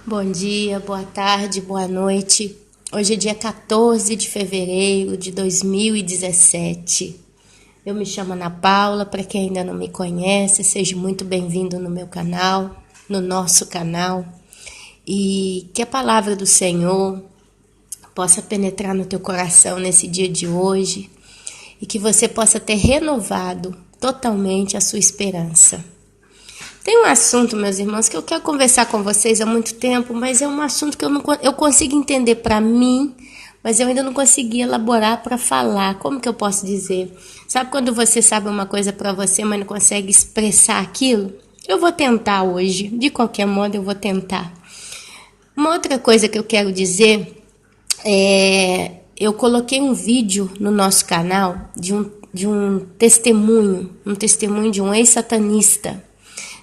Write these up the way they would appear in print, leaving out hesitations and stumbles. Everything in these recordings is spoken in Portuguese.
Bom dia, boa tarde, boa noite. Hoje é dia 14 de fevereiro de 2017. Eu me chamo Ana Paula, para quem ainda não me conhece, seja muito bem-vindo no meu canal, no nosso canal. E que a palavra do Senhor possa penetrar no teu coração nesse dia de hoje e que você possa ter renovado totalmente a sua esperança. Tem um assunto, meus irmãos, que eu quero conversar com vocês há muito tempo, mas é um assunto que eu consigo entender para mim, mas eu ainda não consegui elaborar para falar. Como que eu posso dizer? Sabe quando você sabe uma coisa para você, mas não consegue expressar aquilo? Eu vou tentar hoje, de qualquer modo eu vou tentar. Uma outra coisa que eu quero dizer eu coloquei um vídeo no nosso canal de um testemunho de um ex-satanista.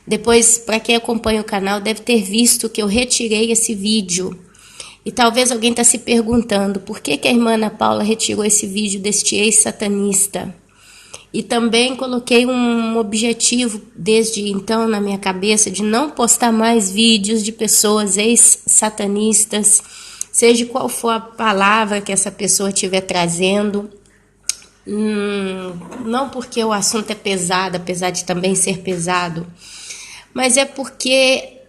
Depois, para quem acompanha o canal, deve ter visto que eu retirei esse vídeo. E talvez alguém está se perguntando por que a irmã Ana Paula retirou esse vídeo deste ex-satanista. E também coloquei um objetivo desde então na minha cabeça de não postar mais vídeos de pessoas ex-satanistas, seja qual for a palavra que essa pessoa estiver trazendo. Não porque o assunto é pesado, apesar de também ser pesado, mas é porque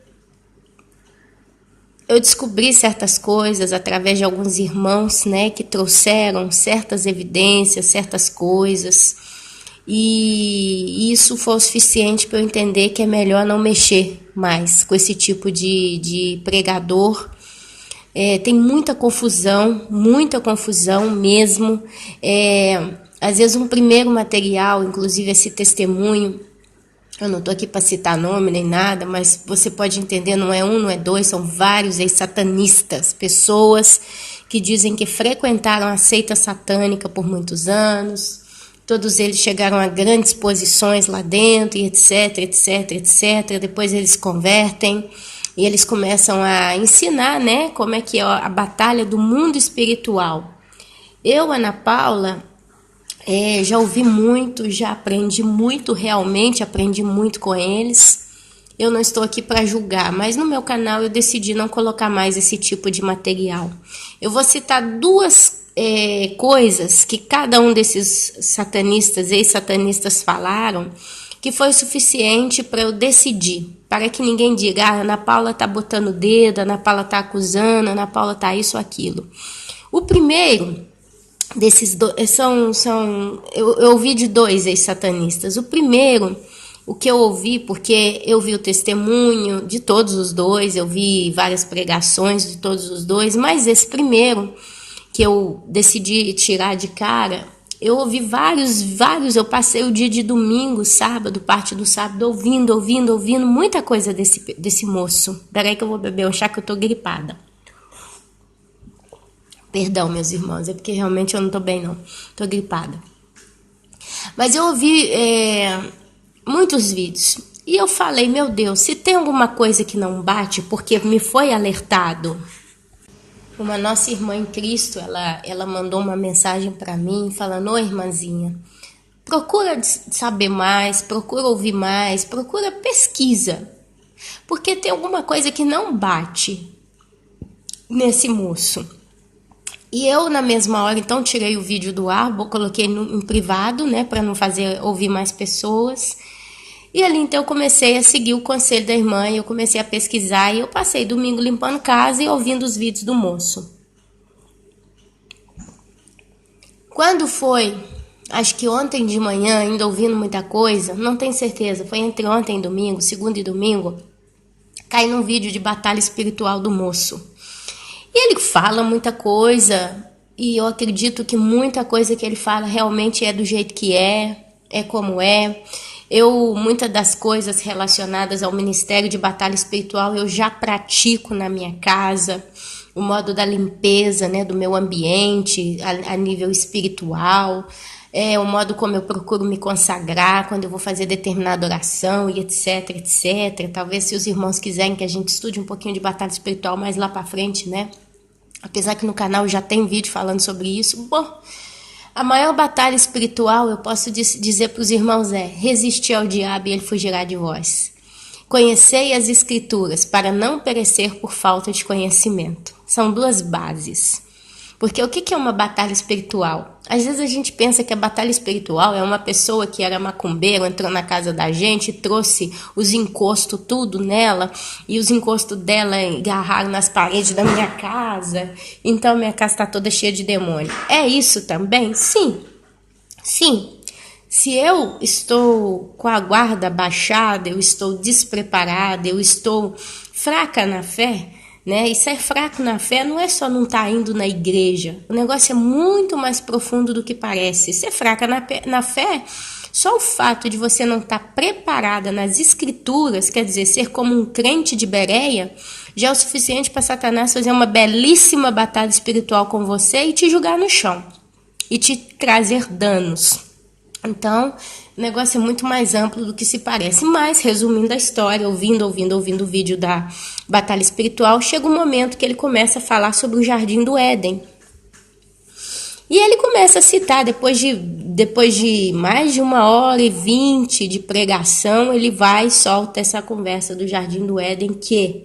eu descobri certas coisas através de alguns irmãos, né, que trouxeram certas evidências, certas coisas, e isso foi o suficiente para eu entender que é melhor não mexer mais com esse tipo de pregador. Tem muita confusão mesmo. Às vezes um primeiro material, inclusive esse testemunho, eu não estou aqui para citar nome nem nada, mas você pode entender, não é um, não é dois, são vários ex-satanistas, pessoas que dizem que frequentaram a seita satânica por muitos anos, todos eles chegaram a grandes posições lá dentro, e etc, etc, etc, depois eles convertem e eles começam a ensinar, né, como é que é a batalha do mundo espiritual. Eu, Ana Paula, já ouvi muito, já aprendi muito, realmente aprendi muito com eles. Eu não estou aqui para julgar, mas no meu canal eu decidi não colocar mais esse tipo de material. Eu vou citar duas coisas que cada um desses satanistas, ex-satanistas falaram, que foi suficiente para eu decidir, para que ninguém diga, Ana Paula está botando o dedo, Ana Paula está acusando, Ana Paula está isso, aquilo. O primeiro desses dois, eu ouvi de dois ex-satanistas. O primeiro, o que eu ouvi, porque eu vi o testemunho de todos os dois, eu vi várias pregações de todos os dois, mas esse primeiro, que eu decidi tirar de cara, eu ouvi vários, eu passei o dia de domingo, sábado, parte do sábado, ouvindo muita coisa desse moço. Peraí que eu vou beber um chá que eu tô gripada. Perdão, meus irmãos, é porque realmente eu não tô bem, não. Tô gripada. Mas eu ouvi muitos vídeos. E eu falei, meu Deus, se tem alguma coisa que não bate, porque me foi alertado. Uma nossa irmã em Cristo, ela mandou uma mensagem para mim, falando, ô irmãzinha, procura saber mais, procura ouvir mais, procura pesquisa. Porque tem alguma coisa que não bate nesse moço. E eu, na mesma hora, então, tirei o vídeo do ar, coloquei em privado, né, para não fazer ouvir mais pessoas. E ali, então, eu comecei a seguir o conselho da irmã, e eu comecei a pesquisar, e eu passei domingo limpando casa e ouvindo os vídeos do moço. Quando foi, acho que ontem de manhã, ainda ouvindo muita coisa, não tenho certeza, foi entre ontem e domingo, segunda e domingo, caí num vídeo de batalha espiritual do moço. E ele fala muita coisa, e eu acredito que muita coisa que ele fala realmente é do jeito que é como é. Muitas das coisas relacionadas ao ministério de batalha espiritual, eu já pratico na minha casa, o modo da limpeza, né, do meu ambiente, a nível espiritual, o modo como eu procuro me consagrar quando eu vou fazer determinada oração e etc, etc. Talvez se os irmãos quiserem que a gente estude um pouquinho de batalha espiritual mais lá para frente, né? Apesar que no canal já tem vídeo falando sobre isso. Bom, a maior batalha espiritual, eu posso dizer para os irmãos, resistir ao diabo e ele fugirá de vós. Conhecei as Escrituras para não perecer por falta de conhecimento. São duas bases. Porque o que é uma batalha espiritual? Às vezes a gente pensa que a batalha espiritual é uma pessoa que era macumbeiro, entrou na casa da gente, trouxe os encostos tudo nela, e os encostos dela agarraram nas paredes da minha casa, então minha casa está toda cheia de demônio. É isso também? Sim. Sim. Se eu estou com a guarda baixada, eu estou despreparada, eu estou fraca na fé, né? E ser fraco na fé não é só não estar indo na igreja. O negócio é muito mais profundo do que parece. Ser fraca na fé, só o fato de você não estar preparada nas escrituras, quer dizer, ser como um crente de Bereia, já é o suficiente para Satanás fazer uma belíssima batalha espiritual com você e te jogar no chão. E te trazer danos. Então, o negócio é muito mais amplo do que se parece. Mas, resumindo a história, ouvindo o vídeo da batalha espiritual, chega um momento que ele começa a falar sobre o Jardim do Éden. E ele começa a citar, depois de mais de 1h20 de pregação, ele vai e solta essa conversa do Jardim do Éden, que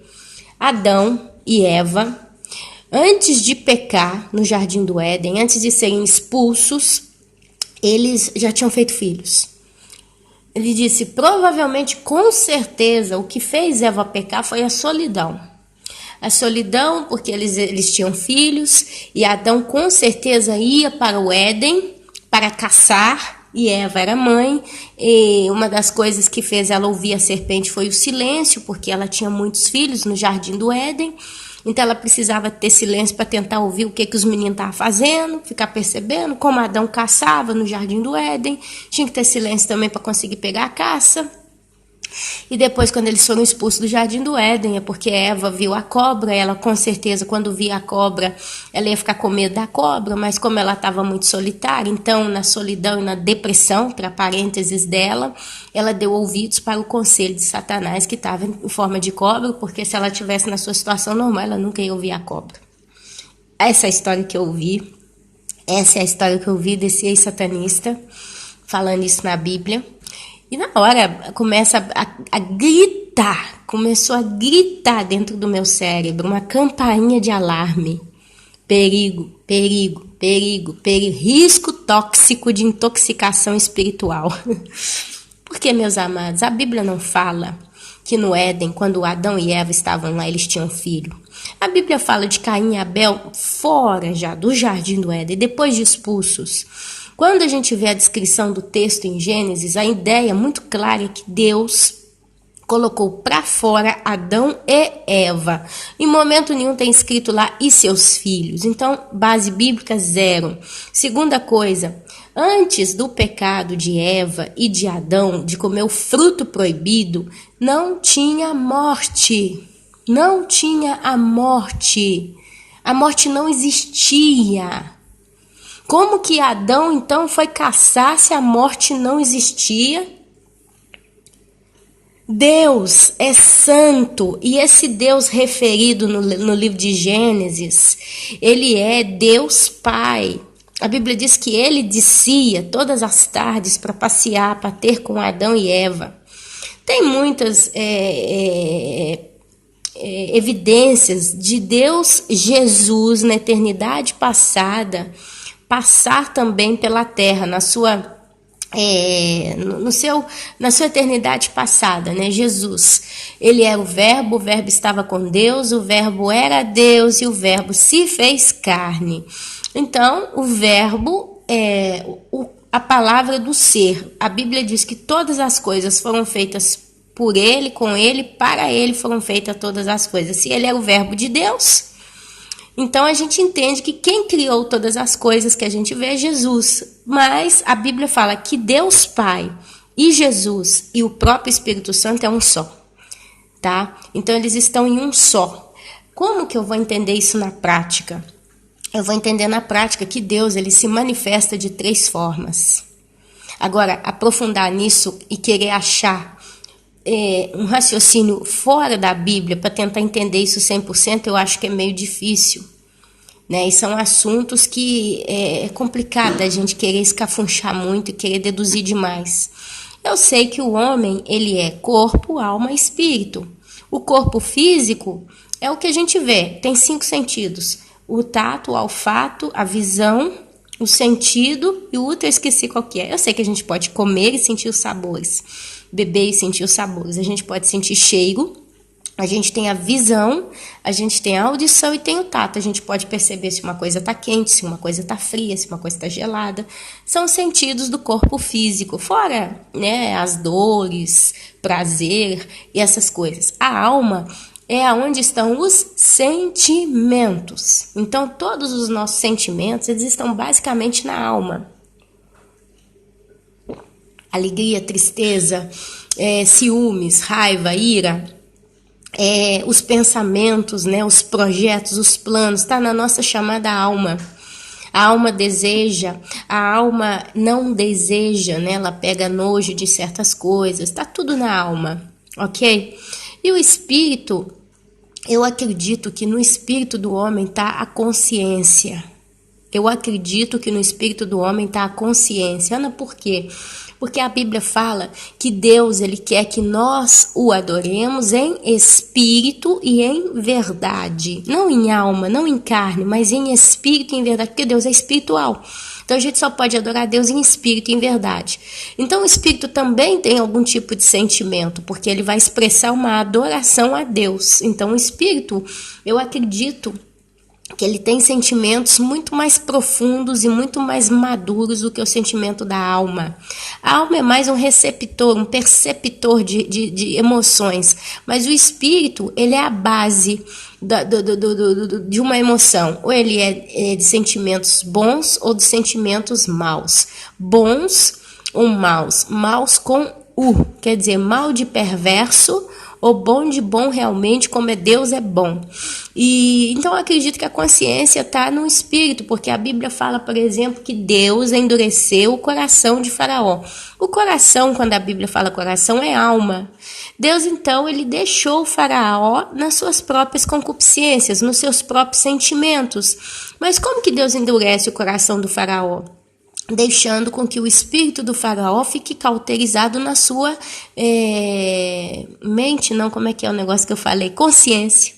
Adão e Eva, antes de pecar no Jardim do Éden, antes de serem expulsos, eles já tinham feito filhos. Ele disse, provavelmente, com certeza, o que fez Eva pecar foi a solidão. A solidão, porque eles tinham filhos, e Adão com certeza ia para o Éden para caçar, e Eva era mãe, e uma das coisas que fez ela ouvir a serpente foi o silêncio, porque ela tinha muitos filhos no Jardim do Éden. Então ela precisava ter silêncio para tentar ouvir o que os meninos estavam fazendo, ficar percebendo como Adão caçava no Jardim do Éden. Tinha que ter silêncio também para conseguir pegar a caça. E depois, quando eles foram expulsos do Jardim do Éden, é porque Eva viu a cobra. Ela, com certeza, quando via a cobra, ela ia ficar com medo da cobra, mas como ela estava muito solitária, então, na solidão e na depressão, para parênteses dela, ela deu ouvidos para o conselho de Satanás, que estava em forma de cobra, porque se ela estivesse na sua situação normal, ela nunca ia ouvir a cobra. Essa é a história que eu ouvi. Essa é a história que eu ouvi desse ex-satanista, falando isso na Bíblia. E na hora começou a gritar dentro do meu cérebro, uma campainha de alarme. Perigo, perigo, perigo, perigo, risco tóxico de intoxicação espiritual. Porque, meus amados, a Bíblia não fala que no Éden, quando Adão e Eva estavam lá, eles tinham filho. A Bíblia fala de Caim e Abel fora já do Jardim do Éden, depois de expulsos. Quando a gente vê a descrição do texto em Gênesis, a ideia muito clara é que Deus colocou para fora Adão e Eva. Em momento nenhum tem escrito lá e seus filhos. Então, base bíblica zero. Segunda coisa, antes do pecado de Eva e de Adão, de comer o fruto proibido, não tinha morte. Não tinha a morte. A morte não existia. Como que Adão, então, foi caçar se a morte não existia? Deus é santo, e esse Deus referido no livro de Gênesis, ele é Deus Pai. A Bíblia diz que ele descia todas as tardes para passear, para ter com Adão e Eva. Tem muitas evidências de Deus Jesus na eternidade passada, passar também pela terra, na sua eternidade passada, né? Jesus, ele era o verbo estava com Deus, o verbo era Deus e o verbo se fez carne. Então, o verbo é a palavra do ser. A Bíblia diz que todas as coisas foram feitas por ele, com ele, para ele foram feitas todas as coisas. Se ele é o verbo de Deus, então a gente entende que quem criou todas as coisas que a gente vê é Jesus. Mas a Bíblia fala que Deus Pai e Jesus e o próprio Espírito Santo é um só, tá? Então eles estão em um só. Como que eu vou entender isso na prática? Eu vou entender na prática que Deus ele se manifesta de 3 formas. Agora, aprofundar nisso e querer achar um raciocínio fora da Bíblia para tentar entender isso 100%, eu acho que é meio difícil, né? E são assuntos que é complicado a gente querer escafunchar muito e querer deduzir demais. Eu sei que o homem, ele é corpo, alma e espírito. O corpo físico é o que a gente vê, tem 5 sentidos. O tato, o olfato, a visão, o sentido e o outro eu esqueci qual que é. Eu sei que a gente pode comer e sentir os sabores, beber e sentir os sabores. A gente pode sentir cheiro, a gente tem a visão, a gente tem a audição e tem o tato. A gente pode perceber se uma coisa está quente, se uma coisa está fria, se uma coisa está gelada. São os sentidos do corpo físico, fora, né, as dores, prazer e essas coisas. A alma é onde estão os sentimentos. Então, todos os nossos sentimentos, eles estão basicamente na alma. Alegria, tristeza, ciúmes, raiva, ira, os pensamentos, né, os projetos, os planos, está na nossa chamada alma. A alma deseja, a alma não deseja, né, ela pega nojo de certas coisas, está tudo na alma, ok? E o espírito, eu acredito que no espírito do homem está a consciência. Eu acredito que no espírito do homem está a consciência. Ana, por quê? Porque a Bíblia fala que Deus, ele quer que nós o adoremos em espírito e em verdade. Não em alma, não em carne, mas em espírito e em verdade, porque Deus é espiritual. Então a gente só pode adorar Deus em espírito e em verdade. Então o espírito também tem algum tipo de sentimento, porque ele vai expressar uma adoração a Deus. Então o espírito, eu acredito que ele tem sentimentos muito mais profundos e muito mais maduros do que o sentimento da alma. A alma é mais um receptor, um perceptor de emoções, mas o espírito, ele é a base de uma emoção, ou ele é de sentimentos bons ou de sentimentos maus. Bons ou maus? Maus com U, quer dizer, mal de perverso, ou bom de bom realmente, como é Deus é bom. E então eu acredito que a consciência está no espírito, porque a Bíblia fala, por exemplo, que Deus endureceu o coração de Faraó. O coração, quando a Bíblia fala coração, é alma. Deus, então, ele deixou o Faraó nas suas próprias concupiscências, nos seus próprios sentimentos. Mas como que Deus endurece o coração do Faraó? Deixando com que o espírito do faraó fique cauterizado na sua mente, não, como é que é o negócio que eu falei? Consciência.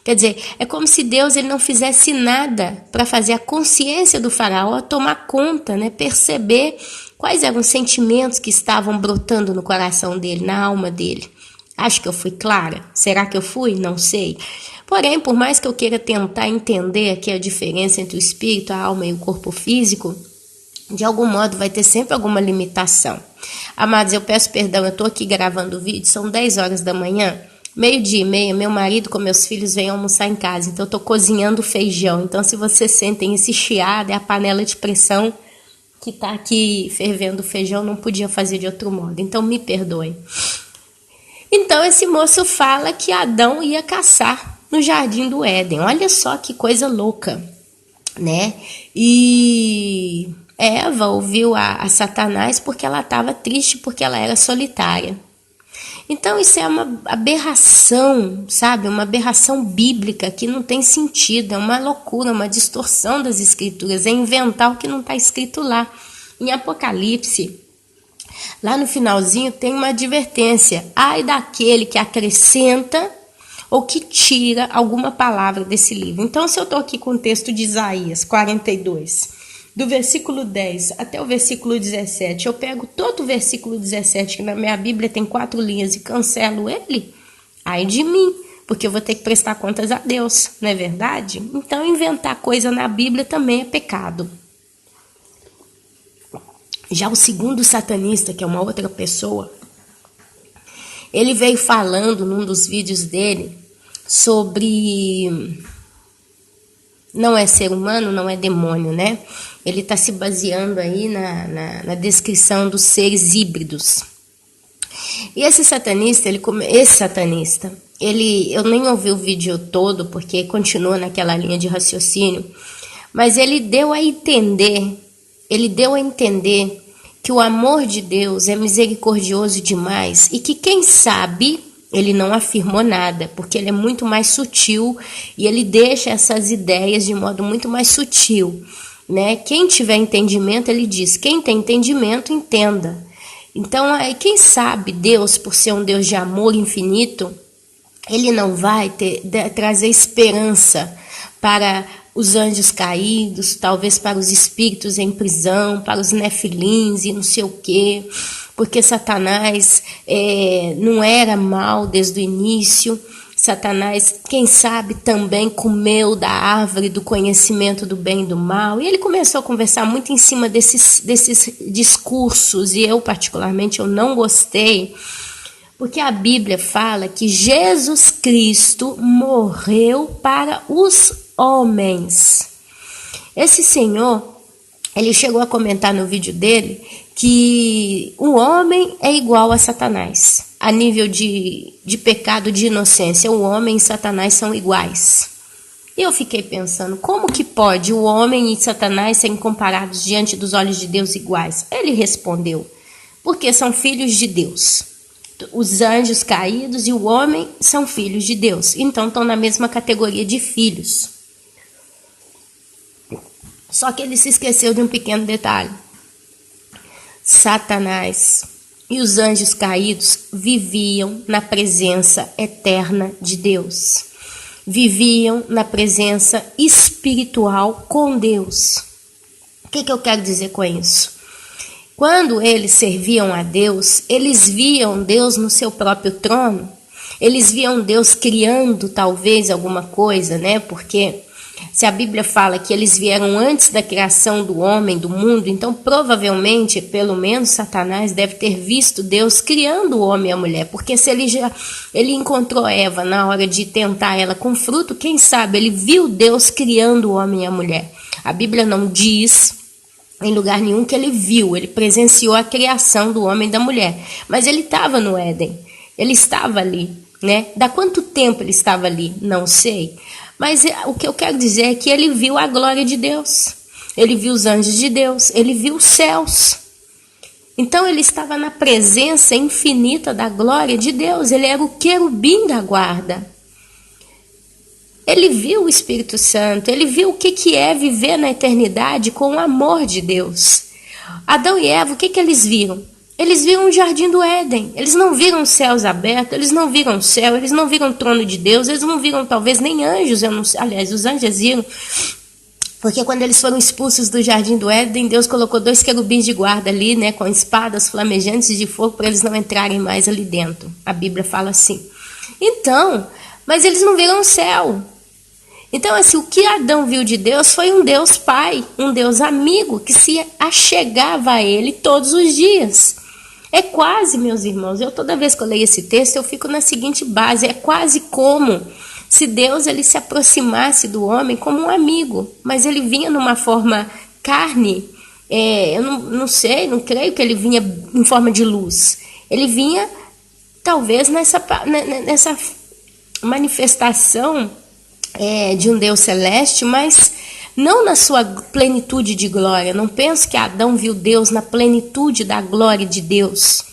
Quer dizer, é como se Deus ele não fizesse nada para fazer a consciência do faraó tomar conta, né, perceber quais eram os sentimentos que estavam brotando no coração dele, na alma dele. Acho que eu fui clara? Será que eu fui? Não sei. Porém, por mais que eu queira tentar entender aqui a diferença entre o espírito, a alma e o corpo físico, de algum modo vai ter sempre alguma limitação. Amados, eu peço perdão, eu estou aqui gravando o vídeo, são 10 horas da manhã, 12:30, meu marido com meus filhos vêm almoçar em casa, então eu estou cozinhando feijão. Então, se vocês sentem esse chiado, é a panela de pressão que está aqui fervendo o feijão, não podia fazer de outro modo, então me perdoem. Então, esse moço fala que Adão ia caçar no jardim do Éden. Olha só que coisa louca, né? E Eva ouviu a Satanás porque ela estava triste, porque ela era solitária. Então isso é uma aberração, sabe? Uma aberração bíblica que não tem sentido, é uma loucura, uma distorção das escrituras, é inventar o que não está escrito lá. Em Apocalipse, lá no finalzinho tem uma advertência: ai daquele que acrescenta ou que tira alguma palavra desse livro. Então, se eu estou aqui com o texto de Isaías 42, do versículo 10 até o versículo 17, eu pego todo o versículo 17, que na minha Bíblia tem 4 linhas, e cancelo ele, ai de mim, porque eu vou ter que prestar contas a Deus, não é verdade? Então, inventar coisa na Bíblia também é pecado. Já o segundo satanista, que é uma outra pessoa, ele veio falando num dos vídeos dele sobre não é ser humano, não é demônio, né? Ele está se baseando aí na descrição dos seres híbridos. E esse satanista, eu nem ouvi o vídeo todo, porque continua naquela linha de raciocínio, mas ele deu a entender que o amor de Deus é misericordioso demais e que quem sabe, ele não afirmou nada, porque ele é muito mais sutil e ele deixa essas ideias de modo muito mais sutil, né? Quem tiver entendimento, ele diz, quem tem entendimento, entenda. Então, quem sabe Deus, por ser um Deus de amor infinito, ele não vai trazer esperança para os anjos caídos, talvez para os espíritos em prisão, para os nefilins e não sei o quê, porque Satanás não era mal desde o início. Satanás, quem sabe, também comeu da árvore do conhecimento do bem e do mal. E ele começou a conversar muito em cima desses discursos. E eu, particularmente, eu não gostei. Porque a Bíblia fala que Jesus Cristo morreu para os homens. Esse Senhor, ele chegou a comentar no vídeo dele que o homem é igual a Satanás. A nível de pecado, de inocência, o homem e Satanás são iguais. E eu fiquei pensando, como que pode o homem e Satanás serem comparados diante dos olhos de Deus iguais? Ele respondeu, porque são filhos de Deus. Os anjos caídos e o homem são filhos de Deus. Então estão na mesma categoria de filhos. Só que ele se esqueceu de um pequeno detalhe. Satanás e os anjos caídos viviam na presença eterna de Deus. Viviam na presença espiritual com Deus. O que eu quero dizer com isso? Quando eles serviam a Deus, eles viam Deus no seu próprio trono. Eles viam Deus criando talvez alguma coisa, né? Porque se a Bíblia fala que eles vieram antes da criação do homem, do mundo, então provavelmente, pelo menos Satanás deve ter visto Deus criando o homem e a mulher, porque se ele encontrou Eva na hora de tentar ela com fruto, quem sabe ele viu Deus criando o homem e a mulher. A Bíblia não diz em lugar nenhum que ele viu, ele presenciou a criação do homem e da mulher, mas ele estava no Éden, ele estava ali, né? Da quanto tempo ele estava ali? Não sei. Mas o que eu quero dizer é que ele viu a glória de Deus. Ele viu os anjos de Deus. Ele viu os céus. Então ele estava na presença infinita da glória de Deus. Ele era o querubim da guarda. Ele viu o Espírito Santo. Ele viu o que é viver na eternidade com o amor de Deus. Adão e Eva, o que eles viram? Eles viram o jardim do Éden, eles não viram os céus abertos, eles não viram o céu, eles não viram o trono de Deus, eles não viram talvez nem anjos, eu não sei, aliás, os anjos viram, porque quando eles foram expulsos do jardim do Éden, Deus colocou 2 querubins de guarda ali, né, com espadas flamejantes de fogo para eles não entrarem mais ali dentro, a Bíblia fala assim. Então, mas eles não viram o céu. Então, assim, o que Adão viu de Deus foi um Deus Pai, um Deus amigo, que se achegava a ele todos os dias. É quase, meus irmãos, toda vez que eu leio esse texto, eu fico na seguinte base, é quase como se Deus ele se aproximasse do homem como um amigo, mas ele vinha numa forma carne, eu não sei, não creio que ele vinha em forma de luz, ele vinha talvez nessa manifestação de um Deus celeste, mas não na sua plenitude de glória. Não penso que Adão viu Deus na plenitude da glória de Deus.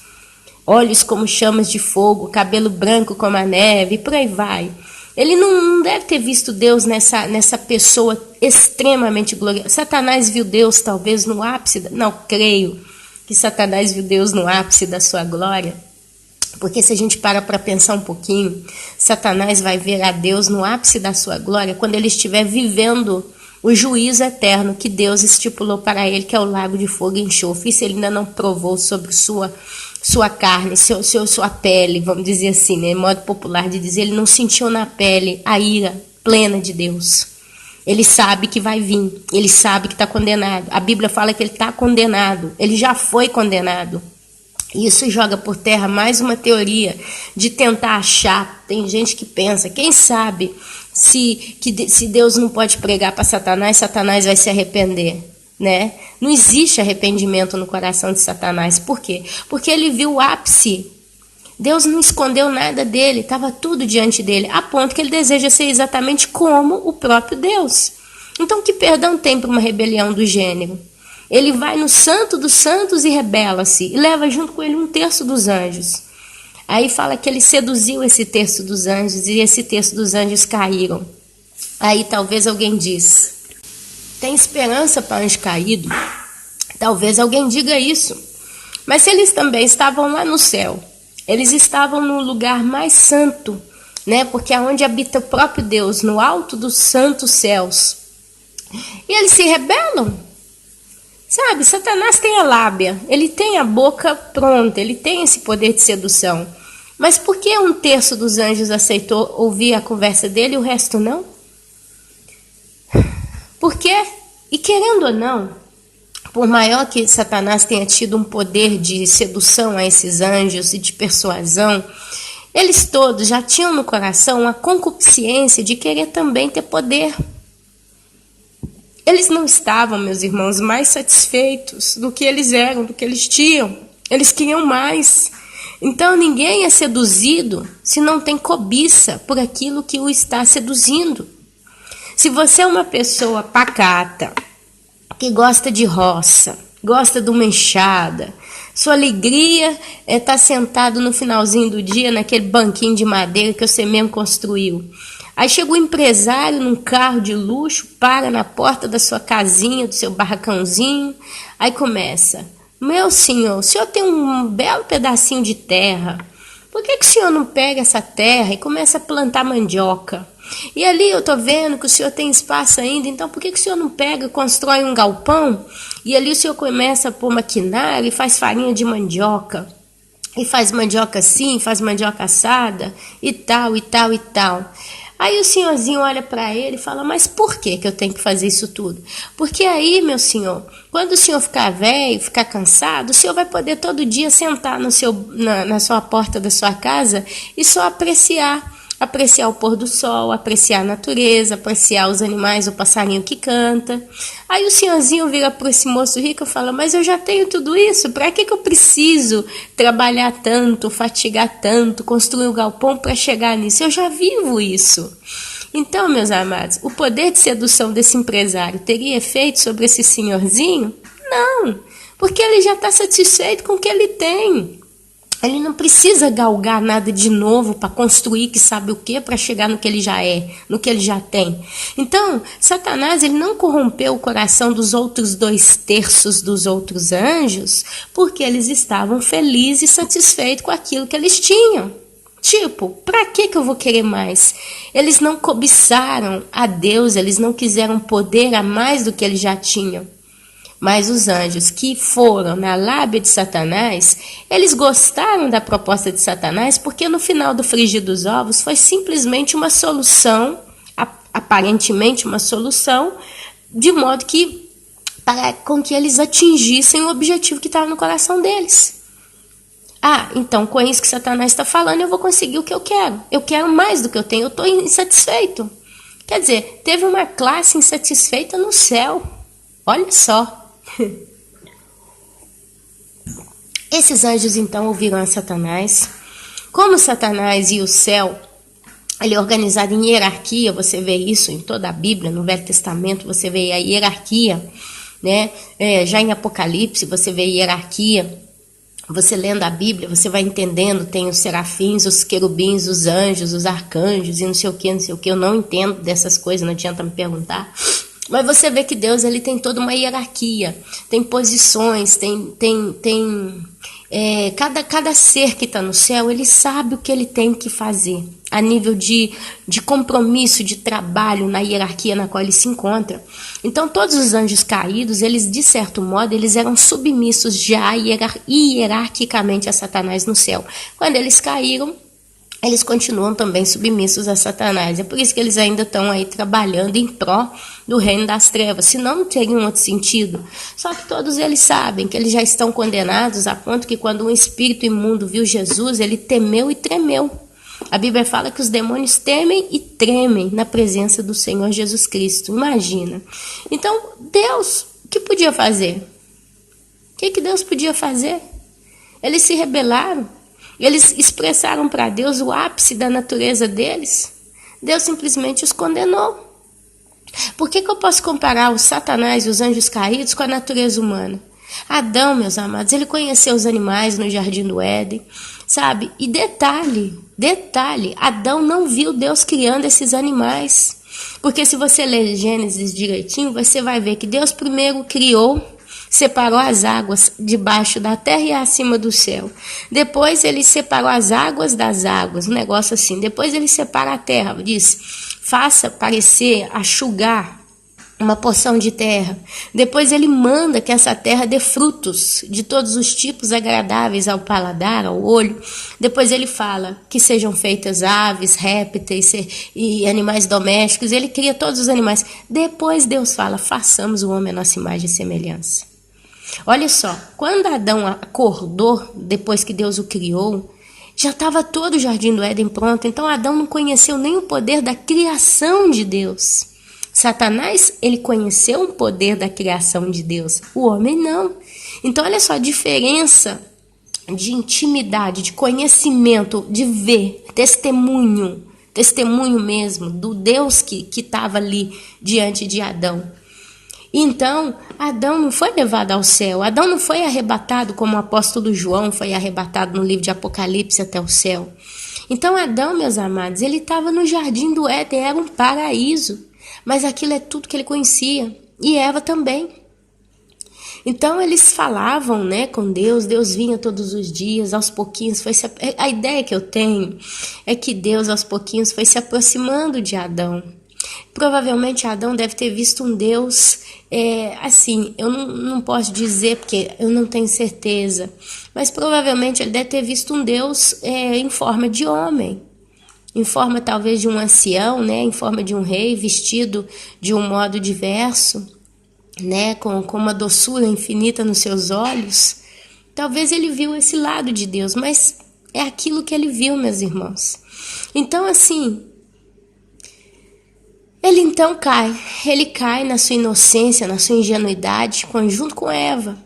Olhos como chamas de fogo, cabelo branco como a neve, e por aí vai. Ele não deve ter visto Deus nessa pessoa extremamente gloriosa. Satanás viu Deus talvez no ápice, não creio que Satanás viu Deus no ápice da sua glória. Porque se a gente para pensar um pouquinho, Satanás vai ver a Deus no ápice da sua glória quando ele estiver vivendo o juízo eterno que Deus estipulou para ele, que é o lago de fogo e enxofre. Isso ele ainda não provou sobre sua carne, sua pele, vamos dizer assim, né? Em modo popular de dizer, ele não sentiu na pele a ira plena de Deus. Ele sabe que vai vir, ele sabe que está condenado. A Bíblia fala que ele está condenado, ele já foi condenado. Isso joga por terra mais uma teoria de tentar achar. Tem gente que pensa, quem sabe se Deus não pode pregar para Satanás, Satanás vai se arrepender, né? Não existe arrependimento no coração de Satanás. Por quê? Porque ele viu o ápice. Deus não escondeu nada dele, estava tudo diante dele, a ponto que ele deseja ser exatamente como o próprio Deus. Então, que perdão tem para uma rebelião do gênero? Ele vai no santo dos santos e rebela-se, e leva junto com ele 1/3 dos anjos. Aí fala que ele seduziu esse 1/3 dos anjos, e esse 1/3 dos anjos caíram. Aí talvez alguém diz, tem esperança para anjo caído? Talvez alguém diga isso. Mas se eles também estavam lá no céu, eles estavam no lugar mais santo, né? Porque é onde habita o próprio Deus, no alto dos santos céus. E eles se rebelam. Sabe, Satanás tem a lábia, ele tem a boca pronta, ele tem esse poder de sedução. Mas por que 1/3 dos anjos aceitou ouvir a conversa dele e o resto não? Por quê? E querendo ou não, por maior que Satanás tenha tido um poder de sedução a esses anjos e de persuasão, eles todos já tinham no coração a concupiscência de querer também ter poder. Eles não estavam, meus irmãos, mais satisfeitos do que eles eram, do que eles tinham. Eles queriam mais. Então ninguém é seduzido se não tem cobiça por aquilo que o está seduzindo. Se você é uma pessoa pacata, que gosta de roça, gosta de uma enxada, sua alegria é estar sentado no finalzinho do dia naquele banquinho de madeira que você mesmo construiu. Aí chega o empresário num carro de luxo, para na porta da sua casinha, do seu barracãozinho, aí começa: meu senhor, o senhor tem um belo pedacinho de terra, por que o senhor não pega essa terra e começa a plantar mandioca? E ali eu estou vendo que o senhor tem espaço ainda, então por que o senhor não pega e constrói um galpão? E ali o senhor começa a pôr maquinário e faz farinha de mandioca. E faz mandioca assim, faz mandioca assada, e tal, e tal, e tal. Aí o senhorzinho olha para ele e fala: mas por que eu tenho que fazer isso tudo? Porque aí, meu senhor, quando o senhor ficar velho, ficar cansado, o senhor vai poder todo dia sentar na sua porta da sua casa e só apreciar o pôr do sol, apreciar a natureza, apreciar os animais, o passarinho que canta. Aí o senhorzinho vira para esse moço rico e fala: mas eu já tenho tudo isso, para que eu preciso trabalhar tanto, fatigar tanto, construir um galpão para chegar nisso? Eu já vivo isso. Então, meus amados, o poder de sedução desse empresário teria efeito sobre esse senhorzinho? Não, porque ele já está satisfeito com o que ele tem. Ele não precisa galgar nada de novo para construir que sabe o que para chegar no que ele já é, no que ele já tem. Então, Satanás ele não corrompeu o coração dos outros 2/3 dos outros anjos porque eles estavam felizes e satisfeitos com aquilo que eles tinham. Tipo, para que eu vou querer mais? Eles não cobiçaram a Deus, eles não quiseram poder a mais do que eles já tinham. Mas os anjos que foram na lábia de Satanás, eles gostaram da proposta de Satanás porque no final do frigir dos ovos foi simplesmente uma solução, aparentemente uma solução, de modo que com que eles atingissem o objetivo que estava no coração deles. Ah, então com isso que Satanás está falando eu vou conseguir o que eu quero. Eu quero mais do que eu tenho, eu estou insatisfeito. Quer dizer, teve uma classe insatisfeita no céu. Olha só. Esses anjos então ouviram a Satanás. Como Satanás e o céu, ele é organizado em hierarquia, você vê isso em toda a Bíblia, no Velho Testamento você vê a hierarquia, né? Já em Apocalipse você vê a hierarquia. Você lendo a Bíblia, você vai entendendo, tem os serafins, os querubins, os anjos, os arcanjos e não sei o que, não sei o que. Eu não entendo dessas coisas, não adianta me perguntar. Mas você vê que Deus ele tem toda uma hierarquia, tem posições, cada ser que está no céu, ele sabe o que ele tem que fazer, a nível de compromisso, de trabalho na hierarquia na qual ele se encontra. Então todos os anjos caídos, eles de certo modo, eles eram submissos já hierarquicamente a Satanás no céu. Quando eles caíram, eles continuam também submissos a Satanás. É por isso que eles ainda estão aí trabalhando em pró do reino das trevas. Senão não teria um outro sentido. Só que todos eles sabem que eles já estão condenados a ponto que quando um espírito imundo viu Jesus, ele temeu e tremeu. A Bíblia fala que os demônios temem e tremem na presença do Senhor Jesus Cristo. Imagina. Então, Deus, o que podia fazer? O que Deus podia fazer? Eles se rebelaram. Eles expressaram para Deus o ápice da natureza deles. Deus simplesmente os condenou. Por que eu posso comparar os Satanás e os anjos caídos com a natureza humana? Adão, meus amados, ele conheceu os animais no jardim do Éden, sabe? E detalhe, Adão não viu Deus criando esses animais. Porque se você ler Gênesis direitinho, você vai ver que Deus primeiro criou separou as águas debaixo da terra e acima do céu. Depois ele separou as águas das águas, um negócio assim. Depois ele separa a terra, diz, faça parecer, enxugar uma porção de terra. Depois ele manda que essa terra dê frutos de todos os tipos agradáveis ao paladar, ao olho. Depois ele fala que sejam feitas aves, répteis e animais domésticos. Ele cria todos os animais. Depois Deus fala, façamos o homem à nossa imagem e semelhança. Olha só, quando Adão acordou, depois que Deus o criou, já estava todo o jardim do Éden pronto. Então Adão não conheceu nem o poder da criação de Deus. Satanás, ele conheceu o poder da criação de Deus, o homem não. Então olha só a diferença de intimidade, de conhecimento, de ver, testemunho mesmo do Deus que estava ali diante de Adão. Então Adão não foi levado ao céu, Adão não foi arrebatado como o apóstolo João foi arrebatado no livro de Apocalipse até o céu. Então Adão, meus amados, ele estava no jardim do Éden, era um paraíso. Mas aquilo é tudo que ele conhecia. E Eva também. Então eles falavam, né, com Deus. Deus vinha todos os dias, aos pouquinhos. A ideia que eu tenho é que Deus aos pouquinhos foi se aproximando de Adão. Provavelmente Adão deve ter visto um Deus, assim, eu não posso dizer porque eu não tenho certeza. Mas provavelmente ele deve ter visto um Deus em forma de homem. Em forma talvez de um ancião, né, em forma de um rei, vestido de um modo diverso, né, com uma doçura infinita nos seus olhos. Talvez ele viu esse lado de Deus, mas é aquilo que ele viu, meus irmãos. Então, assim, ele então ele cai na sua inocência, na sua ingenuidade, junto com Eva.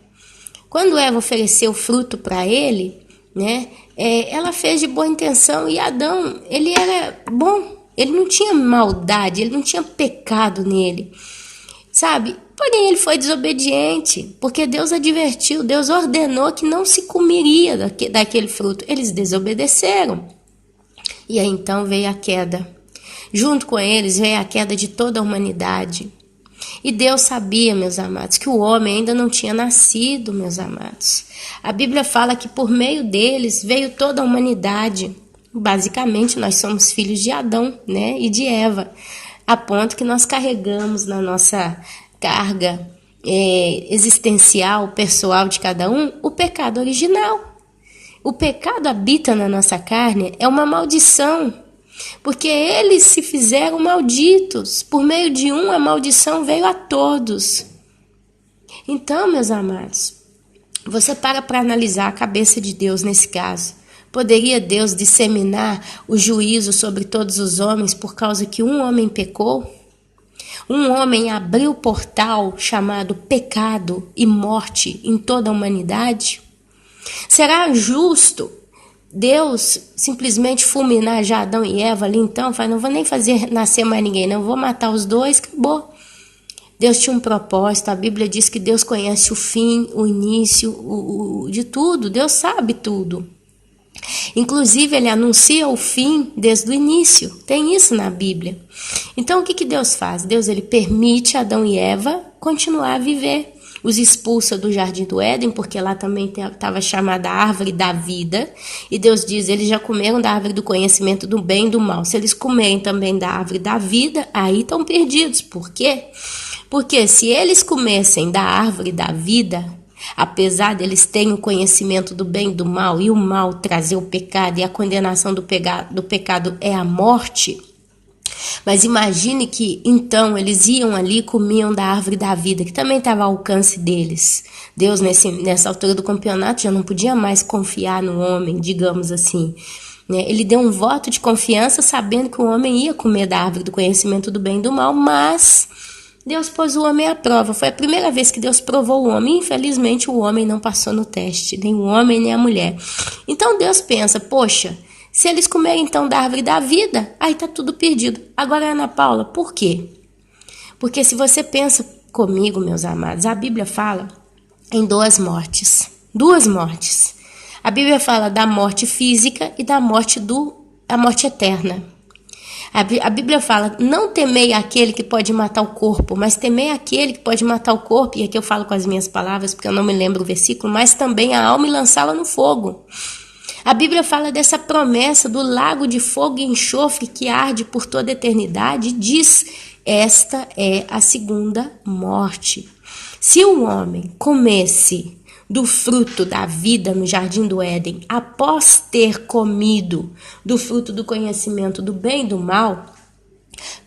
Quando Eva ofereceu o fruto para ele, né, ela fez de boa intenção e Adão, ele era bom, ele não tinha maldade, ele não tinha pecado nele, sabe? Porém ele foi desobediente, porque Deus advertiu, Deus ordenou que não se comeria daquele fruto, eles desobedeceram. E aí então veio a queda, junto com eles veio a queda de toda a humanidade. E Deus sabia, meus amados, que o homem ainda não tinha nascido, meus amados. A Bíblia fala que por meio deles veio toda a humanidade. Basicamente, nós somos filhos de Adão, né, e de Eva, a ponto que nós carregamos na nossa carga existencial, pessoal de cada um, o pecado original. O pecado habita na nossa carne, é uma maldição. Porque eles se fizeram malditos. Por meio de um, a maldição veio a todos. Então, meus amados, você para analisar a cabeça de Deus nesse caso. Poderia Deus disseminar o juízo sobre todos os homens por causa que um homem pecou? Um homem abriu o portal chamado pecado e morte em toda a humanidade? Será justo Deus simplesmente fulminar já Adão e Eva ali então? Não vou nem fazer nascer mais ninguém, não vou matar os dois, acabou. Deus tinha um propósito, a Bíblia diz que Deus conhece o fim, o início, de tudo, Deus sabe tudo. Inclusive ele anuncia o fim desde o início, tem isso na Bíblia. Então o que Deus faz? Deus ele permite Adão e Eva continuar a viver. Os expulsa do jardim do Éden, porque lá também estava chamada a árvore da vida. E Deus diz, eles já comeram da árvore do conhecimento do bem e do mal. Se eles comerem também da árvore da vida, aí estão perdidos. Por quê? Porque se eles comessem da árvore da vida, apesar de eles terem o conhecimento do bem e do mal, e o mal trazer o pecado, e a condenação do pecado é a morte, mas imagine que então eles iam ali e comiam da árvore da vida, que também estava ao alcance deles. Deus nessa altura do campeonato já não podia mais confiar no homem, digamos assim, né? Ele deu um voto de confiança sabendo que o homem ia comer da árvore do conhecimento do bem e do mal, mas Deus pôs o homem à prova. Foi a primeira vez que Deus provou o homem. Infelizmente o homem não passou no teste, nem o homem nem a mulher. Então Deus pensa, poxa, se eles comerem então da árvore da vida, aí tá tudo perdido. Agora, Ana Paula, por quê? Porque se você pensa comigo, meus amados, a Bíblia fala em duas mortes. Duas mortes. A Bíblia fala da morte física e da morte a morte eterna. A Bíblia fala, não temei aquele que pode matar o corpo, mas temei aquele que pode matar o corpo, e aqui eu falo com as minhas palavras, porque eu não me lembro o versículo, mas também a alma e lançá-la no fogo. A Bíblia fala dessa promessa do lago de fogo e enxofre que arde por toda a eternidade e diz, esta é a segunda morte. Se o homem comesse do fruto da vida no jardim do Éden, após ter comido do fruto do conhecimento do bem e do mal,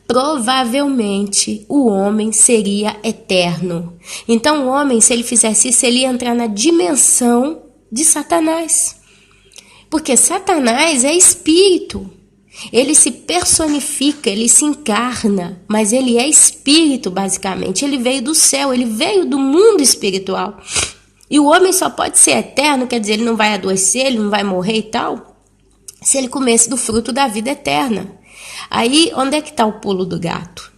provavelmente o homem seria eterno. Então o homem, se ele fizesse isso, ele ia entrar na dimensão de Satanás. Porque Satanás é espírito. Ele se personifica, ele se encarna, mas ele é espírito basicamente. Ele veio do céu, ele veio do mundo espiritual. E o homem só pode ser eterno, quer dizer, ele não vai adoecer, ele não vai morrer e tal, se ele comesse do fruto da vida eterna. Aí, onde é que está o pulo do gato?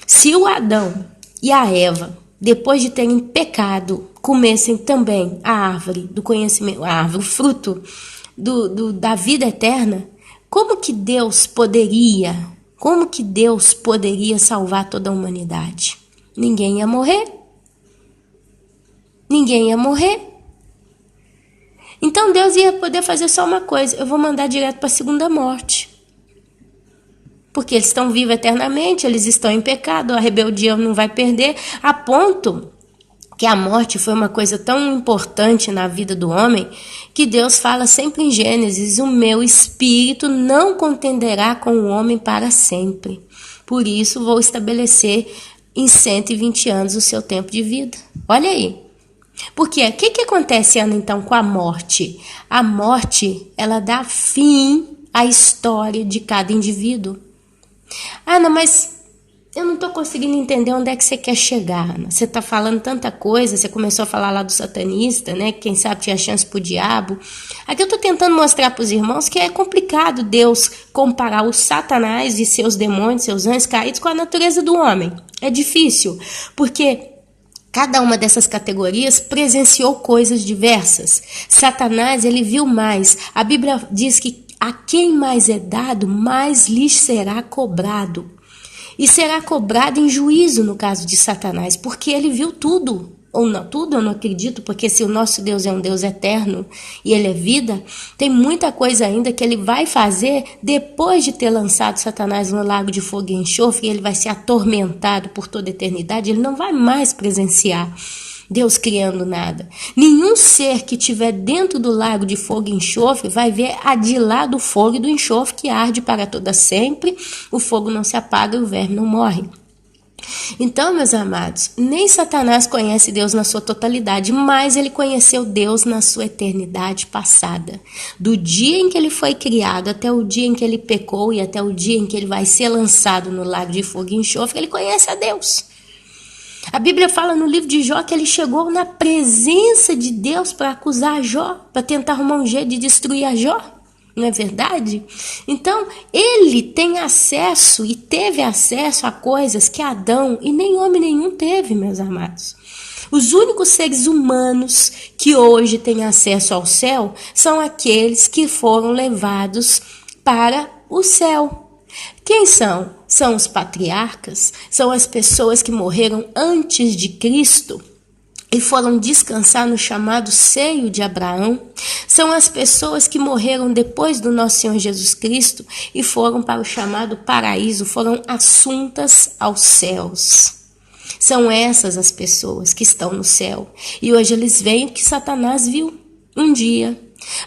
Se o Adão e a Eva, depois de terem pecado, comessem também a árvore do conhecimento, a árvore, o fruto da vida eterna, como que Deus poderia salvar toda a humanidade? Ninguém ia morrer. Ninguém ia morrer. Então Deus ia poder fazer só uma coisa, eu vou mandar direto para a segunda morte. Porque eles estão vivos eternamente, eles estão em pecado, a rebeldia não vai perder, a ponto que a morte foi uma coisa tão importante na vida do homem, que Deus fala sempre em Gênesis, o meu espírito não contenderá com o homem para sempre. Por isso vou estabelecer em 120 anos o seu tempo de vida. Olha aí. Porque o que acontece, Ana, então, com a morte? A morte, ela dá fim à história de cada indivíduo. Ana, mas eu não estou conseguindo entender onde é que você quer chegar, Ana. Você está falando tanta coisa, você começou a falar lá do satanista, né? Quem sabe tinha chance pro diabo. Aqui eu estou tentando mostrar para os irmãos que é complicado Deus comparar o Satanás e seus demônios, seus anjos caídos com a natureza do homem. É difícil, porque cada uma dessas categorias presenciou coisas diversas. Satanás, ele viu mais. A Bíblia diz que a quem mais é dado, mais lhes será cobrado. E será cobrado em juízo no caso de Satanás, porque ele viu tudo. Ou não, tudo eu não acredito, porque se o nosso Deus é um Deus eterno e ele é vida, tem muita coisa ainda que ele vai fazer depois de ter lançado Satanás no lago de fogo e enxofre, e ele vai ser atormentado por toda a eternidade, ele não vai mais presenciar Deus criando nada. Nenhum ser que estiver dentro do lago de fogo e enxofre vai ver a de lá do fogo e do enxofre que arde para toda sempre, o fogo não se apaga e o verme não morre. Então, meus amados, nem Satanás conhece Deus na sua totalidade, mas ele conheceu Deus na sua eternidade passada. Do dia em que ele foi criado até o dia em que ele pecou e até o dia em que ele vai ser lançado no lago de fogo e enxofre, ele conhece a Deus. A Bíblia fala no livro de Jó que ele chegou na presença de Deus para acusar Jó, para tentar arrumar um jeito de destruir a Jó. Não é verdade? Então, ele tem acesso e teve acesso a coisas que Adão e nem homem nenhum teve, meus amados. Os únicos seres humanos que hoje têm acesso ao céu são aqueles que foram levados para o céu. Quem são? São os patriarcas, são as pessoas que morreram antes de Cristo e foram descansar no chamado seio de Abraão. São as pessoas que morreram depois do nosso Senhor Jesus Cristo e foram para o chamado paraíso, foram assuntas aos céus. São essas as pessoas que estão no céu. E hoje eles veem o que Satanás viu um dia.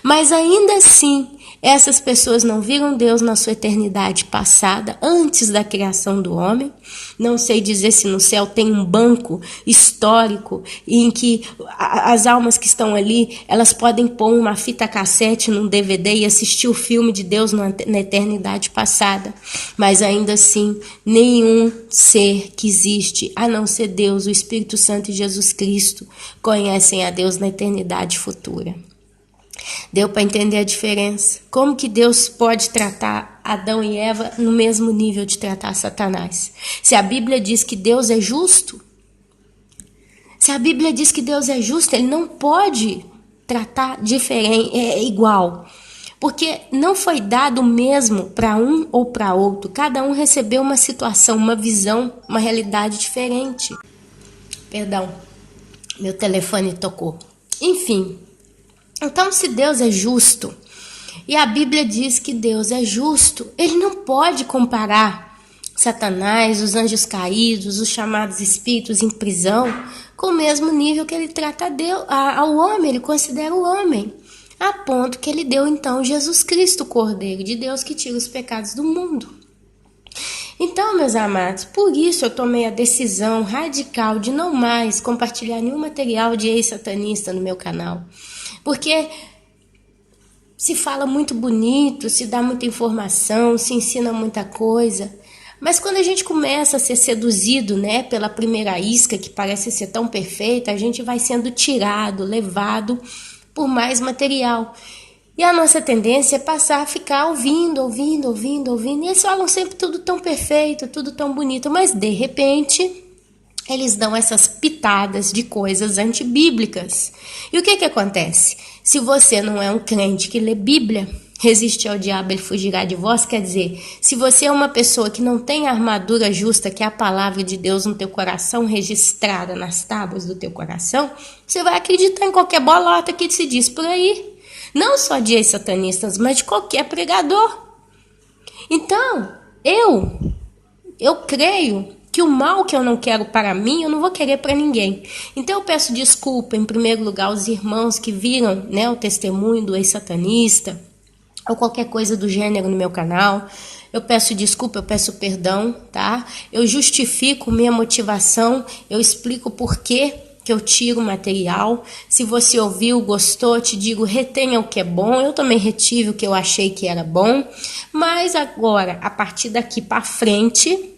Mas ainda assim, essas pessoas não viram Deus na sua eternidade passada, antes da criação do homem. Não sei dizer se no céu tem um banco histórico em que as almas que estão ali, elas podem pôr uma fita cassete num DVD e assistir o filme de Deus na eternidade passada. Mas ainda assim, nenhum ser que existe, a não ser Deus, o Espírito Santo e Jesus Cristo, conhecem a Deus na eternidade futura. Deu para entender a diferença? Como que Deus pode tratar Adão e Eva no mesmo nível de tratar Satanás? Se a Bíblia diz que Deus é justo, ele não pode tratar diferente, igual. Porque não foi dado o mesmo para um ou para outro. Cada um recebeu uma situação, uma visão, uma realidade diferente. Perdão, meu telefone tocou. Enfim, então se Deus é justo, e a Bíblia diz que Deus é justo, ele não pode comparar Satanás, os anjos caídos, os chamados espíritos em prisão, com o mesmo nível que ele trata ao homem, ele considera o homem. A ponto que ele deu então Jesus Cristo, o Cordeiro de Deus que tira os pecados do mundo. Então, meus amados, por isso eu tomei a decisão radical de não mais compartilhar nenhum material de ex-satanista no meu canal. Porque se fala muito bonito, se dá muita informação, se ensina muita coisa. Mas quando a gente começa a ser seduzido, né, pela primeira isca que parece ser tão perfeita, a gente vai sendo tirado, levado por mais material. E a nossa tendência é passar a ficar ouvindo. E eles falam sempre tudo tão perfeito, tudo tão bonito, mas de repente eles dão essas pitadas de coisas antibíblicas. E o que acontece? Se você não é um crente que lê Bíblia, resistir ao diabo, ele fugirá de vós. Quer dizer, se você é uma pessoa que não tem a armadura justa, que é a palavra de Deus no teu coração, registrada nas tábuas do teu coração, você vai acreditar em qualquer bolota que se diz por aí. Não só de ex-satanistas, mas de qualquer pregador. Então, eu creio que o mal que eu não quero para mim, eu não vou querer para ninguém. Então eu peço desculpa, em primeiro lugar, aos irmãos que viram, né, o testemunho do ex-satanista, ou qualquer coisa do gênero no meu canal. Eu peço desculpa, eu peço perdão, tá? Eu justifico minha motivação, eu explico por que eu tiro o material. Se você ouviu, gostou, te digo, retenha o que é bom. Eu também retive o que eu achei que era bom. Mas agora, a partir daqui para frente,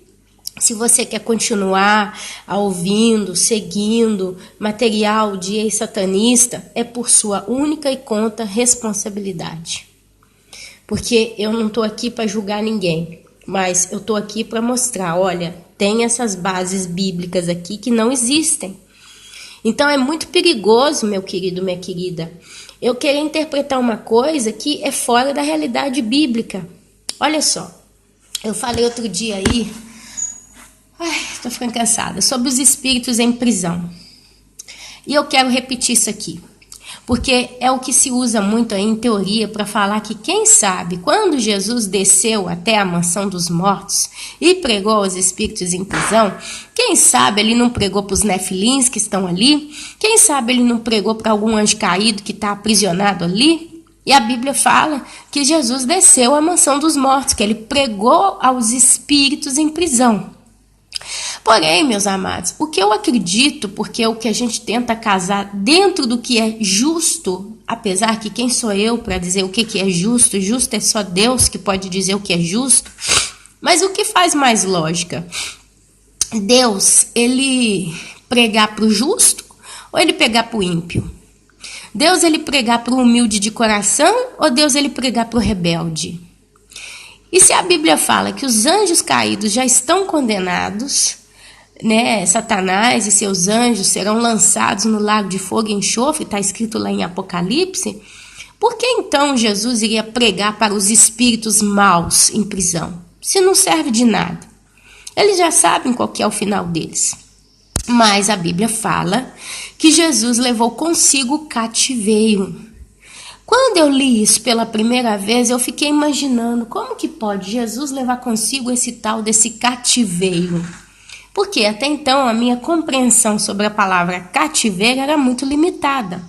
se você quer continuar ouvindo, seguindo material de ex-satanista, é por sua única e conta responsabilidade. Porque eu não estou aqui para julgar ninguém, mas eu estou aqui para mostrar, olha, tem essas bases bíblicas aqui que não existem. Então é muito perigoso, meu querido, minha querida, eu querer interpretar uma coisa que é fora da realidade bíblica. Olha só, eu falei outro dia aí, tô ficando cansada, sobre os espíritos em prisão. E eu quero repetir isso aqui, porque é o que se usa muito aí em teoria para falar que, quem sabe, quando Jesus desceu até a mansão dos mortos e pregou aos espíritos em prisão, quem sabe ele não pregou para os nefilins que estão ali? Quem sabe ele não pregou para algum anjo caído que está aprisionado ali? E a Bíblia fala que Jesus desceu à mansão dos mortos, que ele pregou aos espíritos em prisão. Porém, meus amados, o que eu acredito, porque é o que a gente tenta casar dentro do que é justo, apesar que quem sou eu para dizer o que é justo? Justo é só Deus que pode dizer o que é justo. Mas o que faz mais lógica? Deus, ele pregar para o justo ou ele pregar para o ímpio? Deus, ele pregar para o humilde de coração ou Deus, ele pregar para o rebelde? E se a Bíblia fala que os anjos caídos já estão condenados, né, Satanás e seus anjos serão lançados no lago de fogo e enxofre, está escrito lá em Apocalipse, por que então Jesus iria pregar para os espíritos maus em prisão? Se não serve de nada. Eles já sabem qual que é o final deles. Mas a Bíblia fala que Jesus levou consigo o cativeiro. Quando eu li isso pela primeira vez, eu fiquei imaginando como que pode Jesus levar consigo esse tal desse cativeiro. Porque até então a minha compreensão sobre a palavra cativeiro era muito limitada.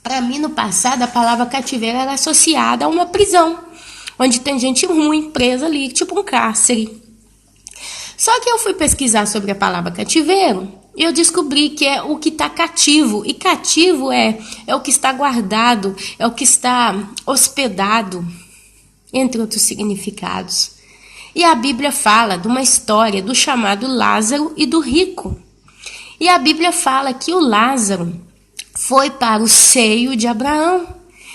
Para mim, no passado, a palavra cativeiro era associada a uma prisão, onde tem gente ruim presa ali, tipo um cárcere. Só que eu fui pesquisar sobre a palavra cativeiro e eu descobri que é o que está cativo. E cativo é o que está guardado, é o que está hospedado, entre outros significados. E a Bíblia fala de uma história do chamado Lázaro e do rico. E a Bíblia fala que o Lázaro foi para o seio de Abraão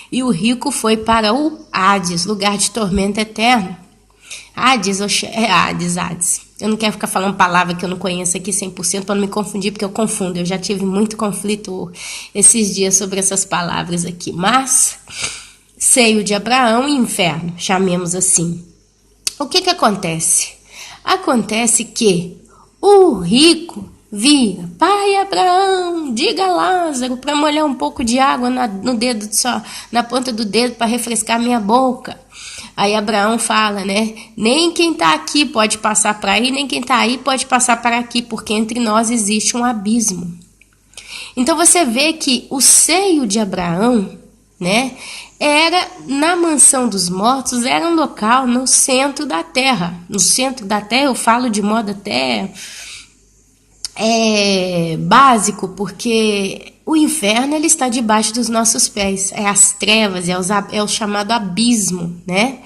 e o rico foi para o Hades, lugar de tormento eterno. Hades. Eu não quero ficar falando palavra que eu não conheço aqui 100% para não me confundir, porque eu confundo. Eu já tive muito conflito esses dias sobre essas palavras aqui. Mas, seio de Abraão e inferno, chamemos assim. O que acontece? Acontece que o rico via, pai Abraão, diga a Lázaro para molhar um pouco de água no dedo, só na ponta do dedo para refrescar minha boca. Aí Abraão fala, né? Nem quem está aqui pode passar para aí, nem quem está aí pode passar para aqui, porque entre nós existe um abismo. Então você vê que o seio de Abraão, né? Era na mansão dos mortos, era um local no centro da terra. No centro da terra eu falo de modo até básico, porque o inferno ele está debaixo dos nossos pés, é as trevas, é o chamado abismo, né?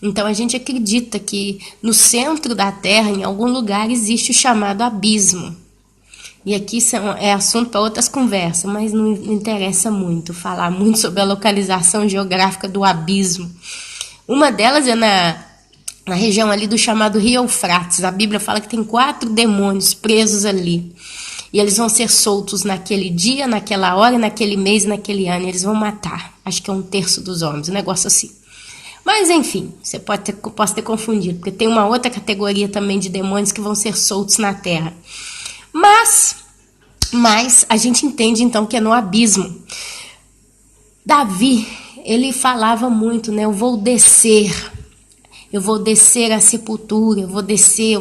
Então a gente acredita que no centro da terra, em algum lugar, existe o chamado abismo. E aqui é assunto para outras conversas, mas não interessa muito falar muito sobre a localização geográfica do abismo. Uma delas é na região ali do chamado Rio Eufrates. A Bíblia fala que tem 4 demônios presos ali. E eles vão ser soltos naquele dia, naquela hora, naquele mês, naquele ano. E eles vão matar. Acho que é 1/3 dos homens, um negócio assim. Mas enfim, você pode ter confundido, porque tem uma outra categoria também de demônios que vão ser soltos na terra. Mas a gente entende então que é no abismo. Davi, ele falava muito, né? Eu vou descer à sepultura, eu vou descer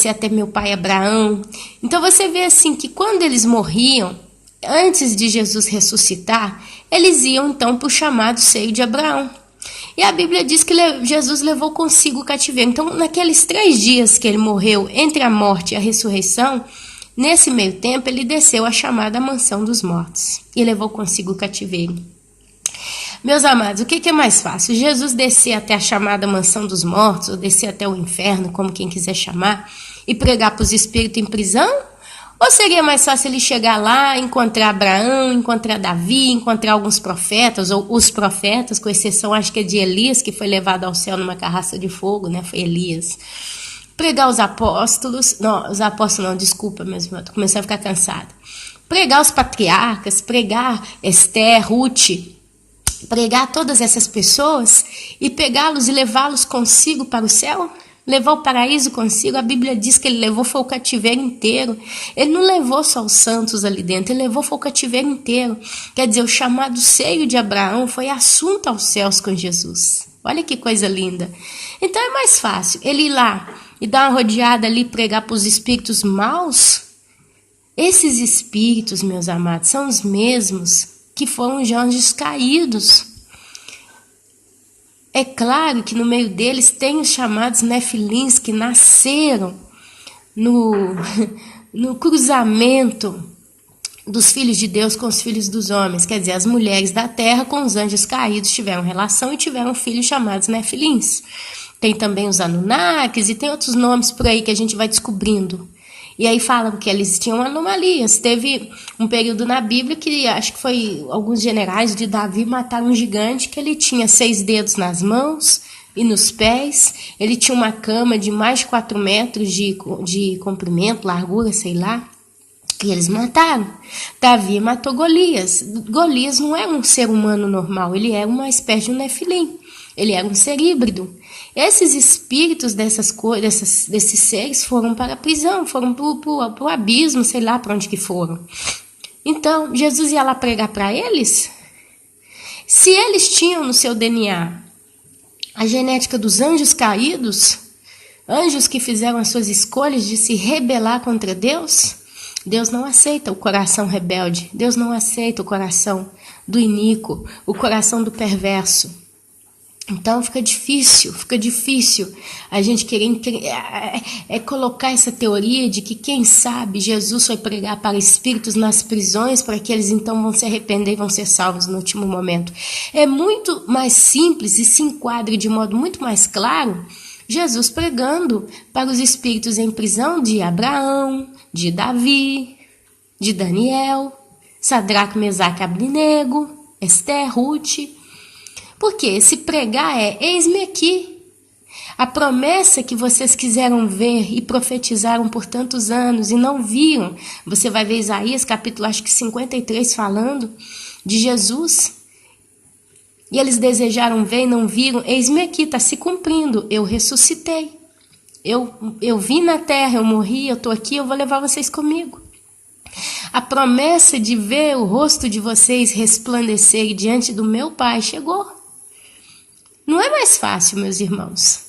até meu pai Abraão. Então você vê assim que quando eles morriam, antes de Jesus ressuscitar, eles iam então para o chamado seio de Abraão. E a Bíblia diz que Jesus levou consigo o cativeiro. Então, naqueles 3 dias que ele morreu, entre a morte e a ressurreição, nesse meio tempo, ele desceu à chamada mansão dos mortos e levou consigo o cativeiro. Meus amados, o que é mais fácil? Jesus descer até a chamada mansão dos mortos, ou descer até o inferno, como quem quiser chamar, e pregar para os espíritos em prisão? Ou seria mais fácil ele chegar lá, encontrar Abraão, encontrar Davi, encontrar alguns profetas, ou os profetas, com exceção, acho que é de Elias, que foi levado ao céu numa carraça de fogo, né? Foi Elias. Pregar os apóstolos, desculpa mesmo, eu tô começando a ficar cansada. Pregar os patriarcas, pregar Esther, Ruth, pregar todas essas pessoas e pegá-los e levá-los consigo para o céu? Levar o paraíso consigo? A Bíblia diz que ele levou foi o cativeiro inteiro. Ele não levou só os santos ali dentro, ele levou foi o cativeiro inteiro. Quer dizer, o chamado seio de Abraão foi assunto aos céus com Jesus. Olha que coisa linda. Então é mais fácil ele ir lá e dar uma rodeada ali e pregar para os espíritos maus. Esses espíritos, meus amados, são os mesmos que foram os anjos caídos. É claro que no meio deles tem os chamados nefilins que nasceram no cruzamento dos filhos de Deus com os filhos dos homens. Quer dizer, as mulheres da terra com os anjos caídos tiveram relação e tiveram filhos chamados nefilins. Tem também os Anunnakis e tem outros nomes por aí que a gente vai descobrindo. E aí falam que eles tinham anomalias. Teve um período na Bíblia que acho que foi alguns generais de Davi mataram um gigante que ele tinha 6 dedos nas mãos e nos pés. Ele tinha uma cama de mais de 4 metros de comprimento, largura, sei lá. E eles mataram. Davi matou Golias. Golias não é um ser humano normal, ele é uma espécie de um nefilim. Ele era um ser híbrido. Esses espíritos desses seres foram para a prisão, foram para o abismo, sei lá para onde que foram. Então, Jesus ia lá pregar para eles? Se eles tinham no seu DNA a genética dos anjos caídos, anjos que fizeram as suas escolhas de se rebelar contra Deus, Deus não aceita o coração rebelde, Deus não aceita o coração do iníquo, o coração do perverso. Então fica difícil a gente querer colocar essa teoria de que, quem sabe, Jesus foi pregar para espíritos nas prisões para que eles então vão se arrepender e vão ser salvos no último momento. É muito mais simples e se enquadra de modo muito mais claro Jesus pregando para os espíritos em prisão de Abraão, de Davi, de Daniel, Sadraque, Mesaque, Abdenego, Esther, Ruth. Porque se pregar eis-me aqui, A promessa que vocês quiseram ver e profetizaram por tantos anos e não viram. Você vai ver Isaías capítulo acho que 53 falando de Jesus. E eles desejaram ver e não viram. Eis-me aqui, está se cumprindo. Eu ressuscitei. Eu vim na terra, eu morri, eu estou aqui, eu vou levar vocês comigo. A promessa de ver o rosto de vocês resplandecer diante do meu Pai chegou. Não é mais fácil, meus irmãos.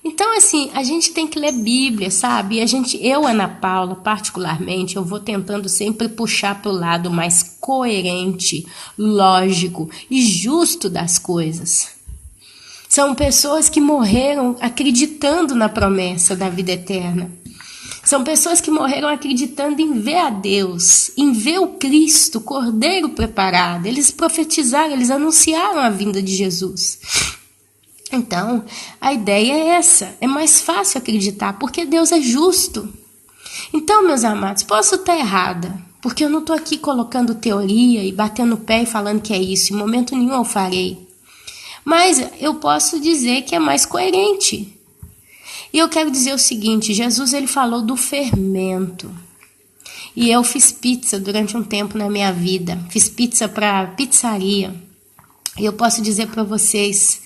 Então, assim, a gente tem que ler Bíblia, sabe? Eu, Ana Paula, particularmente, eu vou tentando sempre puxar para o lado mais coerente, lógico e justo das coisas. São pessoas que morreram acreditando na promessa da vida eterna. São pessoas que morreram acreditando em ver a Deus, em ver o Cristo, o Cordeiro preparado. Eles profetizaram, eles anunciaram a vinda de Jesus. Então, a ideia é essa. É mais fácil acreditar, porque Deus é justo. Então, meus amados, posso estar errada, porque eu não estou aqui colocando teoria e batendo o pé e falando que é isso. Em momento nenhum eu farei. Mas eu posso dizer que é mais coerente. E eu quero dizer o seguinte, Jesus ele falou do fermento. E eu fiz pizza durante um tempo na minha vida. Fiz pizza para pizzaria. E eu posso dizer para vocês,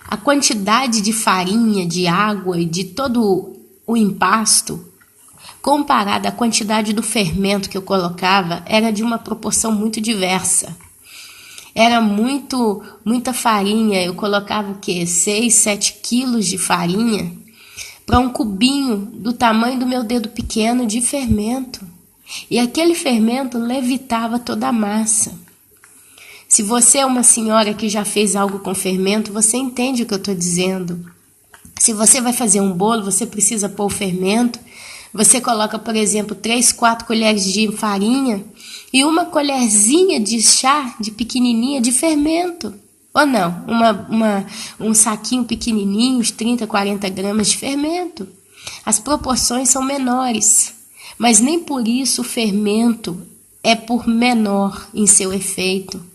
a quantidade de farinha, de água e de todo o empasto, comparada à quantidade do fermento que eu colocava, era de uma proporção muito diversa. Era muita farinha, eu colocava o quê? 6, 7 quilos de farinha para um cubinho do tamanho do meu dedo pequeno de fermento. E aquele fermento levitava toda a massa. Se você é uma senhora que já fez algo com fermento, você entende o que eu estou dizendo. Se você vai fazer um bolo, você precisa pôr o fermento. Você coloca, por exemplo, 3, 4 colheres de farinha e uma colherzinha de chá, de pequenininha, de fermento. Ou não, um saquinho pequenininho, uns 30, 40 gramas de fermento. As proporções são menores, mas nem por isso o fermento é por menor em seu efeito.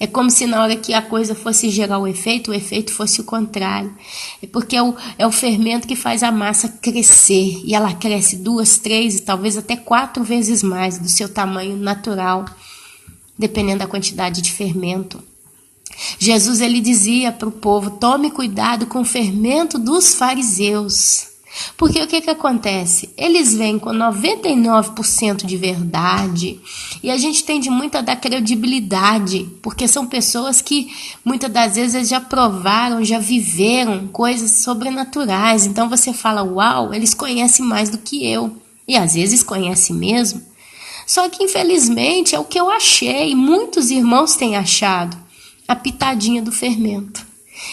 É como se na hora que a coisa fosse gerar o efeito fosse o contrário. É porque é o fermento que faz a massa crescer. E ela cresce 2, 3 e talvez até 4 vezes mais do seu tamanho natural, dependendo da quantidade de fermento. Jesus ele dizia para o povo, tome cuidado com o fermento dos fariseus. Porque o que acontece? Eles vêm com 99% de verdade e a gente tende muito a dar credibilidade, porque são pessoas que muitas das vezes já provaram, já viveram coisas sobrenaturais. Então você fala, uau, eles conhecem mais do que eu. E às vezes conhecem mesmo. Só que infelizmente é o que eu achei, muitos irmãos têm achado, a pitadinha do fermento.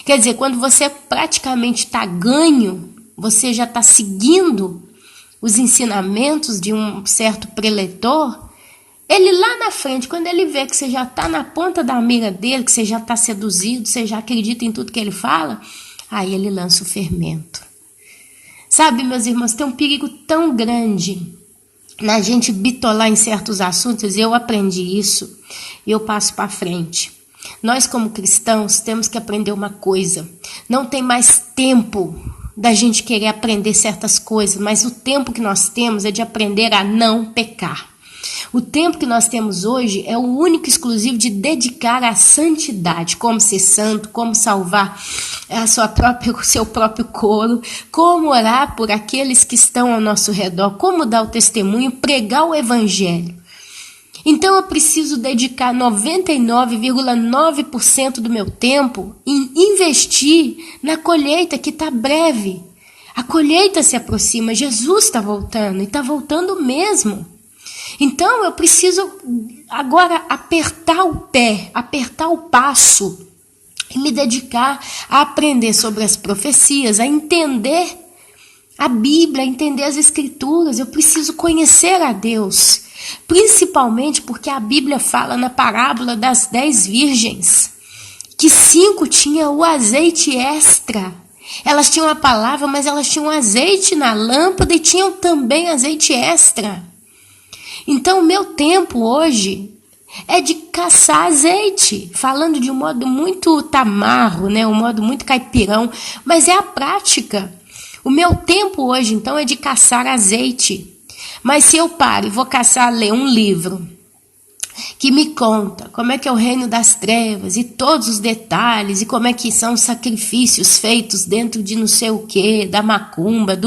Quer dizer, quando você praticamente está ganho, você já está seguindo os ensinamentos de um certo preletor, ele lá na frente, quando ele vê que você já está na ponta da mira dele, que você já está seduzido, você já acredita em tudo que ele fala, aí ele lança o fermento. Sabe, meus irmãos, tem um perigo tão grande na gente bitolar em certos assuntos. Eu aprendi isso e eu passo para frente. Nós, como cristãos, temos que aprender uma coisa. Não tem mais tempo da gente querer aprender certas coisas, mas o tempo que nós temos é de aprender a não pecar. O tempo que nós temos hoje é o único exclusivo de dedicar à santidade, como ser santo, como salvar o seu próprio couro, como orar por aqueles que estão ao nosso redor, como dar o testemunho, pregar o evangelho. Então eu preciso dedicar 99,9% do meu tempo em investir na colheita que está breve. A colheita se aproxima, Jesus está voltando e está voltando mesmo. Então eu preciso agora apertar o pé, apertar o passo e me dedicar a aprender sobre as profecias, a entender a Bíblia, a entender as Escrituras. Eu preciso conhecer a Deus. Principalmente porque a Bíblia fala na parábola das 10 virgens, que 5 tinham o azeite extra. Elas tinham a palavra, mas elas tinham azeite na lâmpada e tinham também azeite extra. Então o meu tempo hoje é de caçar azeite, falando de um modo muito tamarro, né? Um modo muito caipirão, mas é a prática. O meu tempo hoje, então, é de caçar azeite. Mas se eu paro e vou ler um livro que me conta como é que é o reino das trevas e todos os detalhes e como é que são os sacrifícios feitos dentro de não sei o que, da macumba,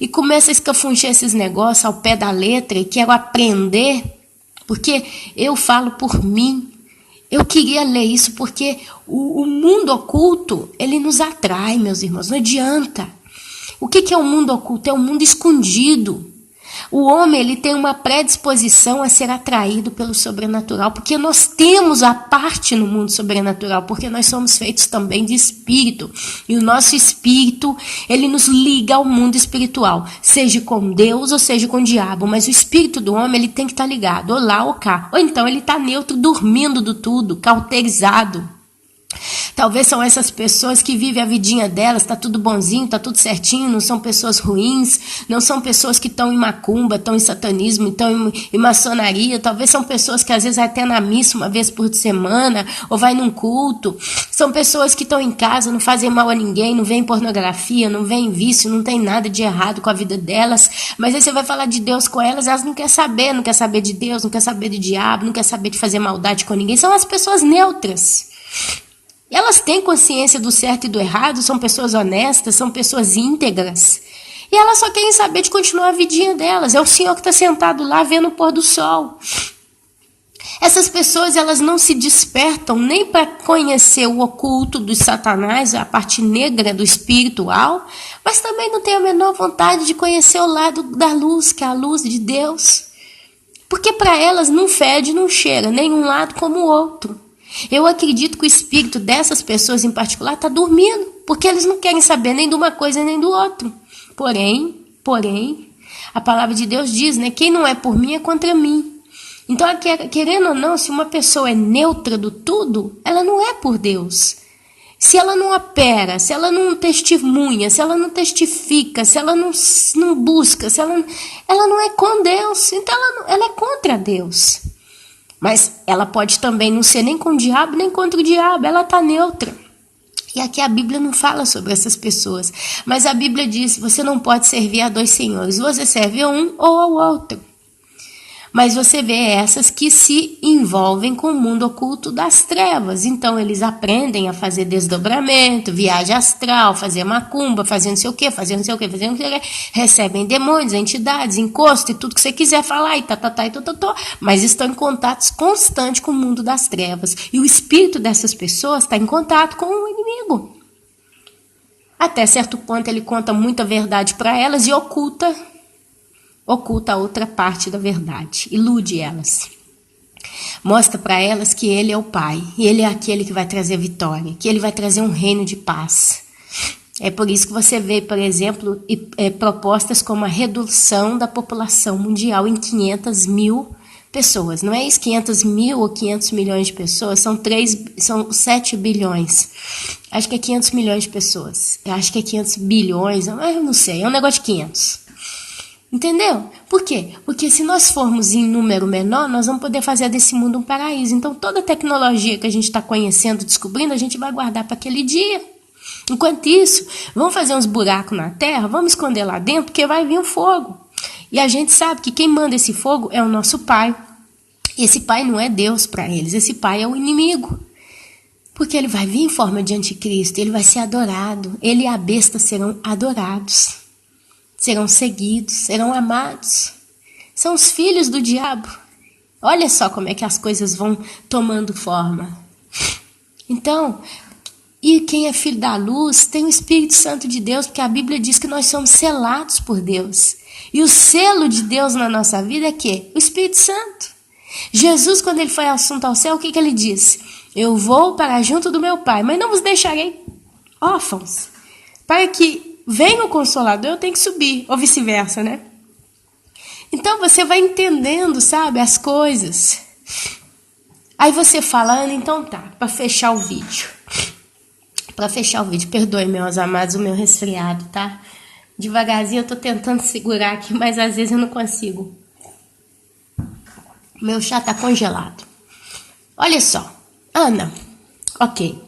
e começa a escafunchar esses negócios ao pé da letra e quero aprender, porque eu falo por mim. Eu queria ler isso porque o mundo oculto, ele nos atrai, meus irmãos, não adianta. O que é o mundo oculto? É um mundo escondido. O homem, ele tem uma predisposição a ser atraído pelo sobrenatural, porque nós temos a parte no mundo sobrenatural, porque nós somos feitos também de espírito, e o nosso espírito, ele nos liga ao mundo espiritual, seja com Deus ou seja com o diabo, mas o espírito do homem, ele tem que estar ligado, ou lá ou cá, ou então ele está neutro, dormindo do tudo, cauterizado. Talvez são essas pessoas que vivem a vidinha delas, tá tudo bonzinho, tá tudo certinho, não são pessoas ruins, não são pessoas que estão em macumba, estão em satanismo, estão em maçonaria, talvez são pessoas que às vezes vai até na missa uma vez por semana, ou vai num culto, são pessoas que estão em casa, não fazem mal a ninguém, não veem pornografia, não veem vício, não tem nada de errado com a vida delas, mas aí você vai falar de Deus com elas não quer saber de Deus, não quer saber de diabo, não quer saber de fazer maldade com ninguém, são as pessoas neutras. Elas têm consciência do certo e do errado, são pessoas honestas, são pessoas íntegras. E elas só querem saber de continuar a vidinha delas. É o Senhor que está sentado lá vendo o pôr do sol. Essas pessoas, elas não se despertam nem para conhecer o oculto dos Satanás, a parte negra do espiritual, mas também não têm a menor vontade de conhecer o lado da luz, que é a luz de Deus. Porque para elas não fede, não cheira, nem um lado como o outro. Eu acredito que o espírito dessas pessoas em particular está dormindo, porque eles não querem saber nem de uma coisa nem do outro. Porém, a palavra de Deus diz, né? Quem não é por mim é contra mim. Então, querendo ou não, se uma pessoa é neutra do tudo, ela não é por Deus. Se ela não opera, se ela não testemunha, se ela não testifica, se ela não busca, se ela não é com Deus, então ela é contra Deus. Mas ela pode também não ser nem com o diabo, nem contra o diabo. Ela está neutra. E aqui a Bíblia não fala sobre essas pessoas. Mas a Bíblia diz, você não pode servir a dois senhores. Você serve a um ou ao outro. Mas você vê essas que se envolvem com o mundo oculto das trevas. Então, eles aprendem a fazer desdobramento, viagem astral, fazer macumba, fazer não sei o quê, recebem demônios, entidades, encosto e tudo que você quiser falar, mas estão em contato constante com o mundo das trevas. E o espírito dessas pessoas está em contato com o inimigo. Até certo ponto, ele conta muita verdade para elas e oculta a outra parte da verdade, ilude elas. Mostra para elas que ele é o Pai, e ele é aquele que vai trazer vitória, que ele vai trazer um reino de paz. É por isso que você vê, por exemplo, propostas como a redução da população mundial em 500 mil pessoas. Não é isso? 500 mil ou 500 milhões de pessoas, são 7 bilhões. Acho que é 500 milhões de pessoas. Eu acho que é 500 bilhões, eu não sei, é um negócio de 500. Entendeu? Por quê? Porque se nós formos em número menor, nós vamos poder fazer desse mundo um paraíso. Então, toda a tecnologia que a gente está conhecendo, descobrindo, a gente vai guardar para aquele dia. Enquanto isso, vamos fazer uns buracos na terra, vamos esconder lá dentro, porque vai vir um fogo. E a gente sabe que quem manda esse fogo é o nosso Pai. E esse Pai não é Deus para eles, esse Pai é o inimigo. Porque ele vai vir em forma de anticristo, ele vai ser adorado, ele e a besta serão adorados. Serão seguidos, serão amados. São os filhos do diabo. Olha só como é que as coisas vão tomando forma. Então, e quem é filho da luz tem o Espírito Santo de Deus, porque a Bíblia diz que nós somos selados por Deus. E o selo de Deus na nossa vida é quê? O Espírito Santo. Jesus, quando ele foi assunto ao céu, o que ele disse? Eu vou para junto do meu Pai, mas não vos deixarei órfãos, para que vem o Consolador, eu tenho que subir, ou vice-versa, né? Então você vai entendendo, sabe, as coisas. Aí você fala, Ana, então tá, para fechar o vídeo. Perdoe, meus amados, o meu resfriado, tá? Devagarzinho eu tô tentando segurar aqui, mas às vezes eu não consigo. Meu chá tá congelado. Olha só, Ana, ok.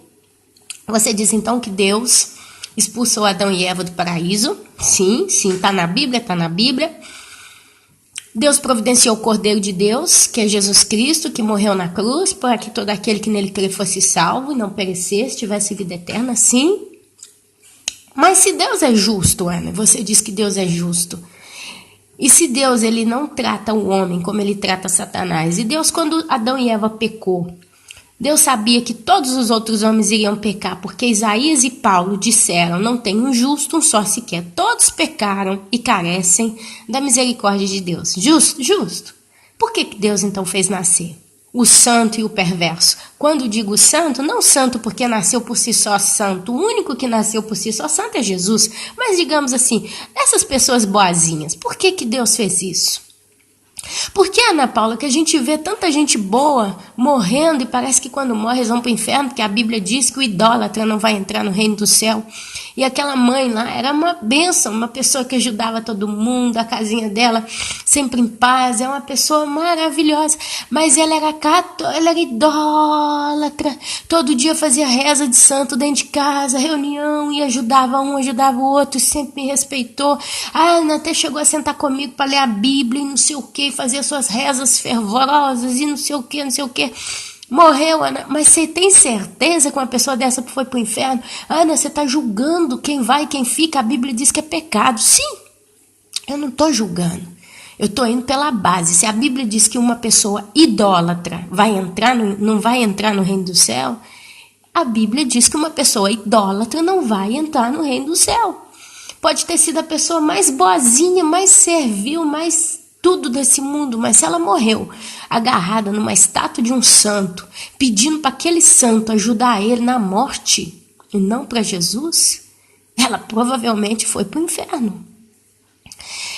Você diz então que Deus expulsou Adão e Eva do paraíso. Sim, tá na Bíblia, Deus providenciou o Cordeiro de Deus, que é Jesus Cristo, que morreu na cruz, para que todo aquele que nele crê fosse salvo e não perecesse, tivesse vida eterna, sim. Mas se Deus é justo, Ana, você diz que Deus é justo, e se Deus ele não trata o homem como ele trata Satanás, e Deus, quando Adão e Eva pecou, Deus sabia que todos os outros homens iriam pecar, porque Isaías e Paulo disseram, não tem um justo, um só sequer. Todos pecaram e carecem da misericórdia de Deus. Justo. Por que Deus então fez nascer o santo e o perverso? Quando digo santo, não santo porque nasceu por si só santo. O único que nasceu por si só santo é Jesus. Mas digamos assim, essas pessoas boazinhas, por que Deus fez isso? Por que, Ana Paula, que a gente vê tanta gente boa morrendo e parece que quando morre eles vão para o inferno, porque a Bíblia diz que o idólatra não vai entrar no reino do céu. E aquela mãe lá era uma bênção, uma pessoa que ajudava todo mundo, a casinha dela sempre em paz, é uma pessoa maravilhosa. Mas ela era idólatra, todo dia fazia reza de santo dentro de casa, reunião, e ajudava um, ajudava o outro, sempre me respeitou. A Ana até chegou a sentar comigo para ler a Bíblia e não sei o que, fazer suas rezas fervorosas e não sei o que. Morreu, Ana, mas você tem certeza que uma pessoa dessa foi pro inferno? Ana, você está julgando quem vai e quem fica, a Bíblia diz que é pecado. Sim, eu não estou julgando, eu estou indo pela base. Se a Bíblia diz que uma pessoa idólatra não vai entrar no reino do céu, a Bíblia diz que uma pessoa idólatra não vai entrar no reino do céu. Pode ter sido a pessoa mais boazinha, mais servil, mais tudo desse mundo, mas se ela morreu agarrada numa estátua de um santo, pedindo para aquele santo ajudar ele na morte e não para Jesus, ela provavelmente foi para o inferno.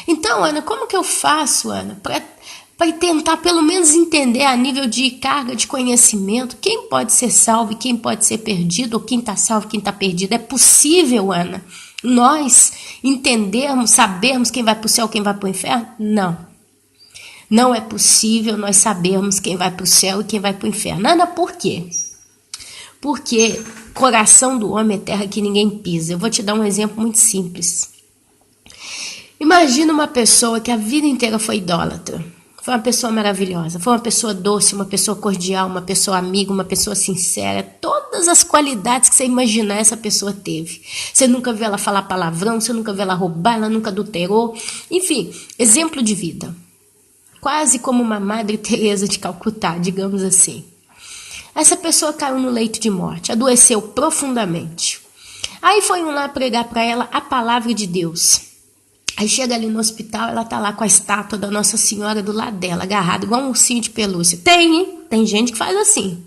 Então, Ana, como que eu faço, Ana, para tentar pelo menos entender a nível de carga de conhecimento quem pode ser salvo e quem pode ser perdido, ou quem está salvo e quem está perdido? É possível, Ana, nós entendermos, sabermos quem vai para o céu e quem vai para o inferno? Não é possível nós sabermos quem vai para o céu e quem vai para o inferno. Ana, por quê? Porque coração do homem é terra que ninguém pisa. Eu vou te dar um exemplo muito simples. Imagina uma pessoa que a vida inteira foi idólatra. Foi uma pessoa maravilhosa, foi uma pessoa doce, uma pessoa cordial, uma pessoa amiga, uma pessoa sincera. Todas as qualidades que você imaginar essa pessoa teve. Você nunca viu ela falar palavrão, você nunca viu ela roubar, ela nunca adulterou. Enfim, exemplo de vida. Quase como uma Madre Teresa de Calcutá, digamos assim. Essa pessoa caiu no leito de morte, adoeceu profundamente. Aí foi um lá pregar para ela a palavra de Deus. Aí chega ali no hospital, ela tá lá com a estátua da Nossa Senhora do lado dela, agarrada, igual um ursinho de pelúcia. Tem gente que faz assim.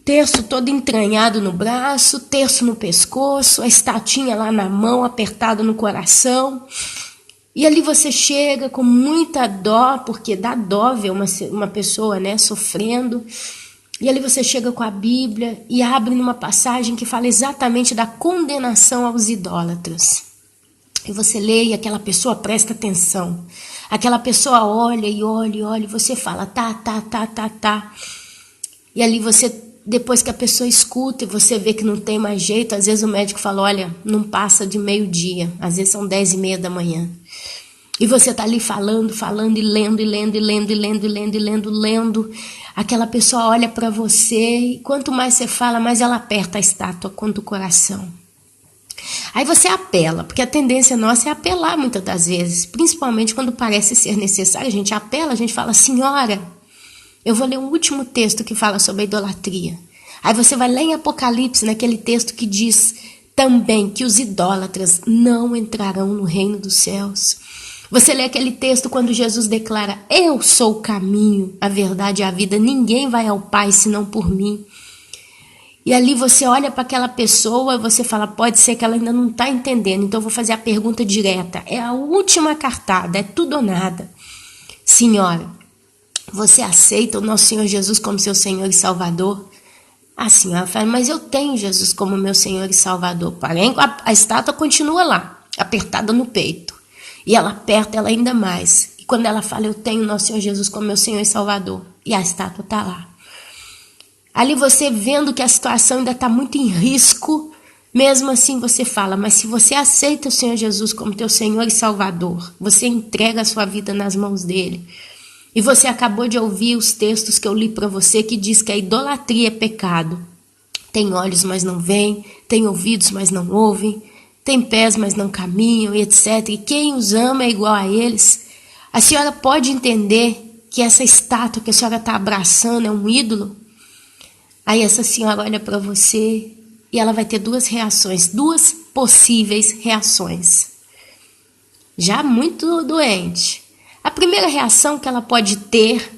Terço todo entranhado no braço, terço no pescoço, a estatinha lá na mão, apertada no coração. E ali você chega com muita dó, porque dá dó ver uma pessoa, né, sofrendo. E ali você chega com a Bíblia e abre numa passagem que fala exatamente da condenação aos idólatras. E você lê e aquela pessoa presta atenção. Aquela pessoa olha e você fala, tá. E ali você, depois que a pessoa escuta e você vê que não tem mais jeito, às vezes o médico fala, olha, não passa de meio-dia, às vezes são 10:30 da manhã. E você tá ali falando e lendo. Aquela pessoa olha para você e quanto mais você fala, mais ela aperta a estátua contra o coração. Aí você apela, porque a tendência nossa é apelar muitas das vezes, principalmente quando parece ser necessário. A gente apela, a gente fala, senhora, eu vou ler um último texto que fala sobre a idolatria. Aí você vai ler em Apocalipse, naquele texto que diz também que os idólatras não entrarão no reino dos céus. Você lê aquele texto quando Jesus declara, eu sou o caminho, a verdade e a vida, ninguém vai ao Pai senão por mim. E ali você olha para aquela pessoa e você fala, pode ser que ela ainda não está entendendo, então eu vou fazer a pergunta direta. É a última cartada, é tudo ou nada. Senhora, você aceita o nosso Senhor Jesus como seu Senhor e Salvador? A senhora fala, mas eu tenho Jesus como meu Senhor e Salvador. Porém, a estátua continua lá, apertada no peito. E ela aperta ela ainda mais. E quando ela fala, eu tenho o nosso Senhor Jesus como meu Senhor e Salvador. E a estátua está lá. Ali você vendo que a situação ainda está muito em risco, mesmo assim você fala, mas se você aceita o Senhor Jesus como teu Senhor e Salvador, você entrega a sua vida nas mãos dele. E você acabou de ouvir os textos que eu li para você que diz que a idolatria é pecado. Tem olhos, mas não veem, tem ouvidos, mas não ouvem, tem pés, mas não caminham, etc. E quem os ama é igual a eles. A senhora pode entender que essa estátua que a senhora está abraçando é um ídolo? Aí essa senhora olha para você e ela vai ter duas reações, duas possíveis reações. Já muito doente. A primeira reação que ela pode ter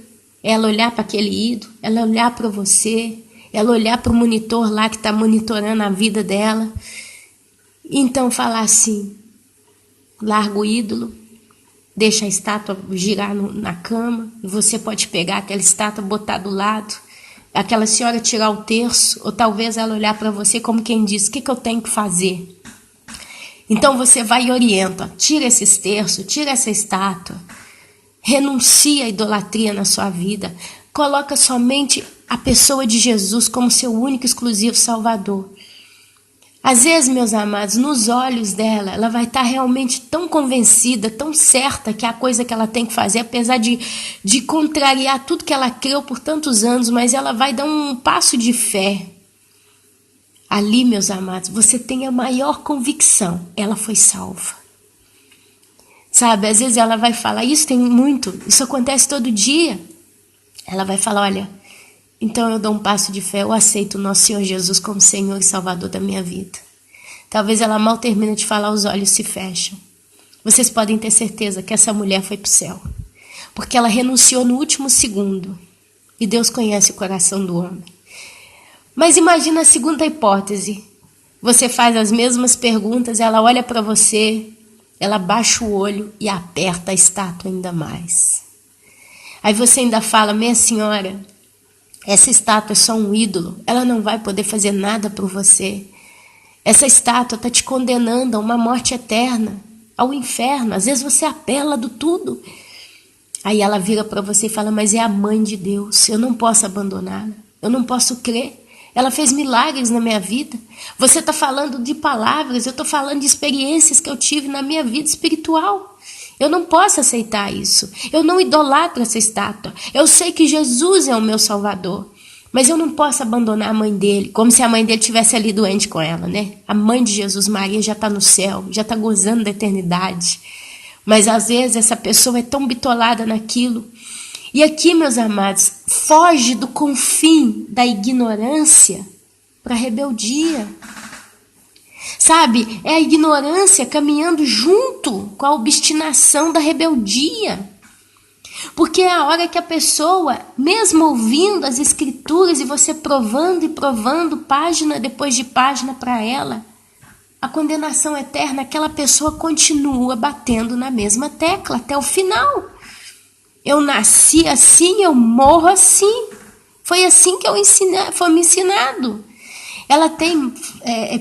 é ela olhar para aquele ídolo, ela olhar para você, ela olhar para o monitor lá que está monitorando a vida dela. Então falar assim, larga o ídolo, deixa a estátua girar na cama, e você pode pegar aquela estátua, botar do lado, aquela senhora tirar o terço, ou talvez ela olhar para você como quem diz, o que eu tenho que fazer? Então você vai e orienta, tira esses terços, tira essa estátua, renuncia à idolatria na sua vida, coloca somente a pessoa de Jesus como seu único e exclusivo Salvador. Às vezes, meus amados, nos olhos dela, ela vai estar realmente tão convencida, tão certa que é a coisa que ela tem que fazer, apesar de contrariar tudo que ela creu por tantos anos, mas ela vai dar um passo de fé. Ali, meus amados, você tem a maior convicção, ela foi salva. Sabe, às vezes ela vai falar, isso acontece todo dia. Ela vai falar, olha, então eu dou um passo de fé, eu aceito o nosso Senhor Jesus como Senhor e Salvador da minha vida. Talvez ela mal termine de falar, os olhos se fecham. Vocês podem ter certeza que essa mulher foi para o céu. Porque ela renunciou no último segundo. E Deus conhece o coração do homem. Mas imagina a segunda hipótese. Você faz as mesmas perguntas, ela olha para você, ela baixa o olho e aperta a estátua ainda mais. Aí você ainda fala, minha senhora, essa estátua é só um ídolo, ela não vai poder fazer nada por você. Essa estátua está te condenando a uma morte eterna, ao inferno. Às vezes você apela do tudo. Aí ela vira para você e fala, mas é a mãe de Deus, eu não posso abandoná-la, eu não posso crer. Ela fez milagres na minha vida. Você está falando de palavras, eu estou falando de experiências que eu tive na minha vida espiritual. Eu não posso aceitar isso. Eu não idolatro essa estátua. Eu sei que Jesus é o meu Salvador. Mas eu não posso abandonar a mãe dele, como se a mãe dele estivesse ali doente com ela, né? A mãe de Jesus, Maria, já está no céu, já está gozando da eternidade. Mas às vezes essa pessoa é tão bitolada naquilo. E aqui, meus amados, foge do confim da ignorância para a rebeldia. Sabe, é a ignorância caminhando junto com a obstinação da rebeldia. Porque é a hora que a pessoa, mesmo ouvindo as escrituras e você provando e provando página depois de página para ela, a condenação eterna, aquela pessoa continua batendo na mesma tecla até o final. Eu nasci assim, eu morro assim. Foi assim que foi me ensinado. Ela tem